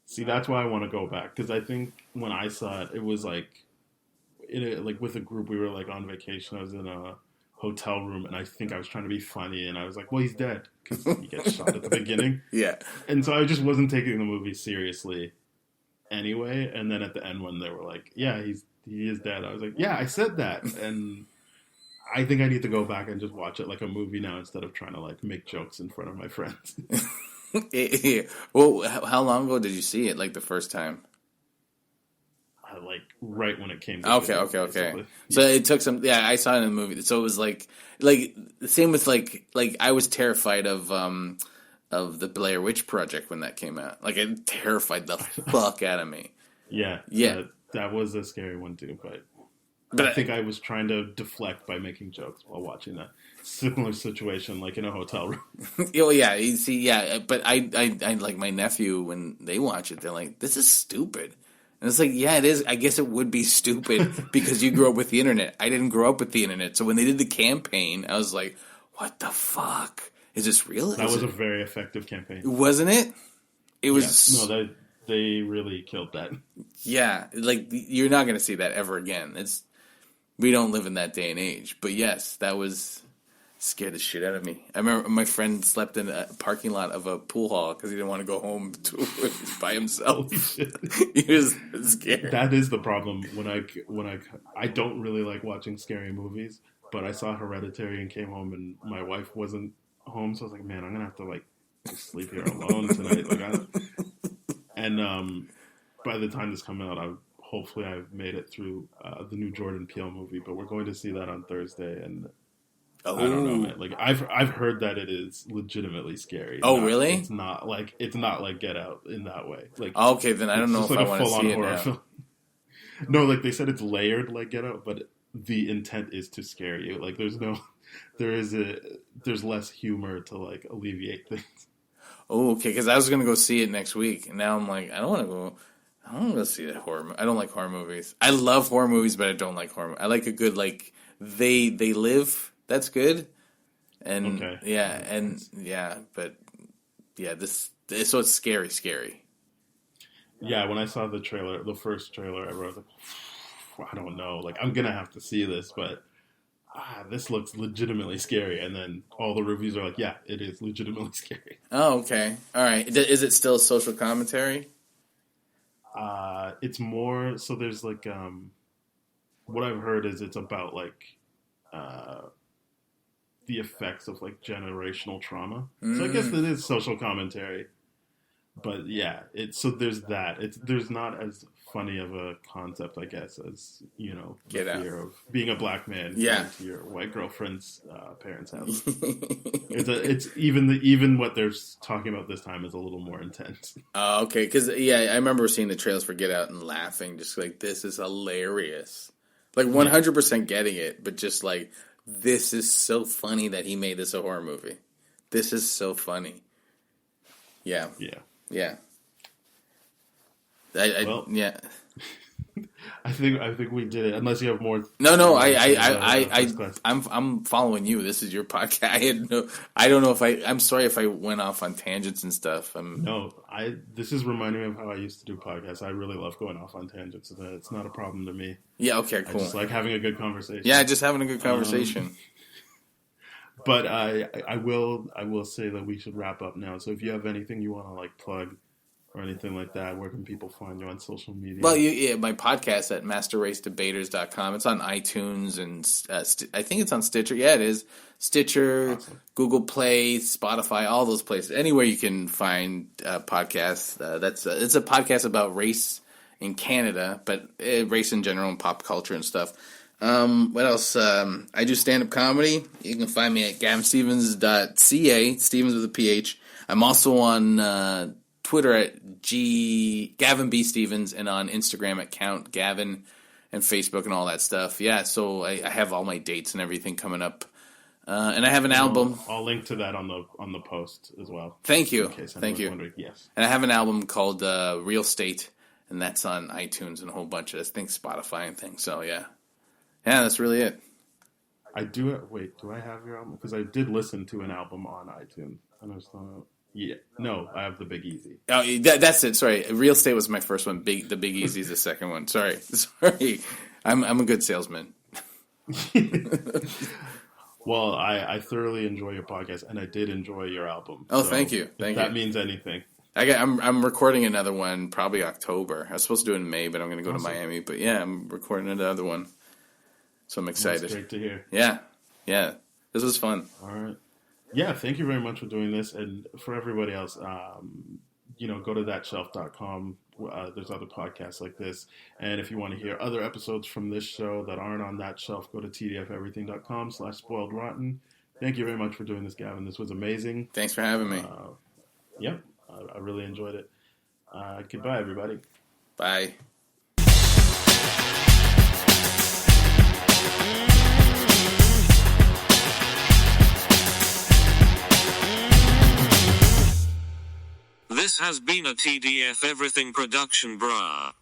Speaker 3: See, that's why I want to go back. Because I think when I saw it, it was like, with a group, we were like on vacation. I was in a hotel room, and I think I was trying to be funny. And I was like, well, he's dead. Because he gets shot at the beginning.
Speaker 4: Yeah.
Speaker 3: And so I just wasn't taking the movie seriously anyway. And then at the end when they were like, yeah, he is dead. I was like, yeah, I said that. And I think I need to go back and just watch it like a movie now instead of trying to like make jokes in front of my friends.
Speaker 4: Well, how long ago did you see it? Like the first time?
Speaker 3: Like right when it came.
Speaker 4: Okay. So it took some. Yeah, I saw it in the movie. So it was like the same with like I was terrified of the Blair Witch Project when that came out. Like it terrified the fuck out of me.
Speaker 3: Yeah. That was a scary one too, but I think I was trying to deflect by making jokes while watching that similar situation, like in a hotel room.
Speaker 4: Oh yeah, you see, yeah. But I like my nephew when they watch it, they're like, "This is stupid," and it's like, yeah, it is. I guess it would be stupid because you grew up with the internet. I didn't grow up with the internet, so when they did the campaign, I was like, "What the fuck? Is this real?"
Speaker 3: That was a very effective campaign,
Speaker 4: wasn't it? It was.
Speaker 3: Yeah. No, they really killed that.
Speaker 4: Yeah, like you're not going to see that ever again. We don't live in that day and age. But yes, that was scared the shit out of me. I remember my friend slept in a parking lot of a pool hall because he didn't want to go home by himself. He was scared.
Speaker 3: That is the problem. When I don't really like watching scary movies, but I saw Hereditary and came home and my wife wasn't home, so I was like, man, I'm gonna have to like sleep here alone tonight. And by the time this comes out, hopefully I've made it through the new Jordan Peele movie, but we're going to see that on Thursday, and I don't know, man. Like I've heard that it is legitimately scary.
Speaker 4: Really?
Speaker 3: It's not like Get Out in that way. Like
Speaker 4: okay, then I don't know if I want to see it now.
Speaker 3: Film. No, like they said, it's layered like Get Out, but the intent is to scare you. Like there's less humor to like alleviate things.
Speaker 4: Oh, okay, because I was going to go see it next week, and now I'm like, I don't want to go see that horror. I don't like horror movies. I love horror movies, but I don't like horror. I like a good like They Live. That's good. And
Speaker 3: okay.
Speaker 4: So it's scary.
Speaker 3: Yeah, when I saw the first trailer ever, I was like, I don't know. Like I'm gonna have to see this, but this looks legitimately scary. And then all the reviews are like, yeah, it is legitimately scary.
Speaker 4: Oh, okay. All right. Is it still social commentary?
Speaker 3: It's more, so there's like, what I've heard is it's about like, the effects of like generational trauma. So I guess it is social commentary. But yeah, so there's that. There's not as funny of a concept, I guess, as the fear of being a black man going to your white girlfriend's parents' house. It's even what they're talking about this time is a little more intense.
Speaker 4: Oh, okay. Because I remember seeing the trailers for Get Out and laughing, just like this is hilarious, like 100% getting it, but just like this is so funny that he made this a horror movie. This is so funny. Yeah.
Speaker 3: I think we did it. Unless you have more.
Speaker 4: No. I'm following you. This is your podcast. I don't know if I'm sorry if I went off on tangents and stuff.
Speaker 3: This is reminding me of how I used to do podcasts. I really love going off on tangents. And it's not a problem to me.
Speaker 4: Yeah. Okay. Cool.
Speaker 3: I just like having a good conversation.
Speaker 4: Yeah, just having a good conversation.
Speaker 3: But I will say that we should wrap up now. So if you have anything you want to like plug or anything like that, where can people find you on social media?
Speaker 4: Well, my podcast at masterracedebaters.com. It's on iTunes and I think it's on Stitcher. Yeah, it is. Stitcher, awesome. Google Play, Spotify, all those places. Anywhere you can find podcasts. It's a podcast about race in Canada, but race in general and pop culture and stuff. What else? I do stand-up comedy. You can find me at gavinstevens.ca, Stevens with a PH. I'm also on Twitter at Gavin B. Stevens, and on Instagram at Count Gavin, and Facebook and all that stuff. Yeah, so I have all my dates and everything coming up. And I have an album.
Speaker 3: I'll link to that on the post as well.
Speaker 4: Thank you. Thank you.
Speaker 3: Wondering. Yes.
Speaker 4: And I have an album called Real State, and that's on iTunes and a whole bunch of Spotify and things. So yeah, that's really it.
Speaker 3: I do. Wait, do I have your album? Because I did listen to an album on iTunes, and I was thought. Yeah, no, I have the Big Easy.
Speaker 4: Oh, that's it. Sorry, Real Estate was my first one. The Big Easy is the second one. Sorry. I'm a good salesman.
Speaker 3: Well, I thoroughly enjoy your podcast, and I did enjoy your album.
Speaker 4: Oh, so thank you.
Speaker 3: That means anything.
Speaker 4: I'm recording another one probably October. I was supposed to do it in May, but I'm going to go to Miami. But yeah, I'm recording another one, so I'm excited.
Speaker 3: That's great to hear.
Speaker 4: Yeah. This was fun.
Speaker 3: All right. Yeah, thank you very much for doing this. And for everybody else, go to thatshelf.com. There's other podcasts like this. And if you want to hear other episodes from this show that aren't on That Shelf, go to tdfeverything.com/spoiledrotten. Thank you very much for doing this, Gavin. This was amazing.
Speaker 4: Thanks for having me.
Speaker 3: I really enjoyed it. Goodbye, everybody.
Speaker 4: Bye.
Speaker 1: This has been a TDF Everything production, brah.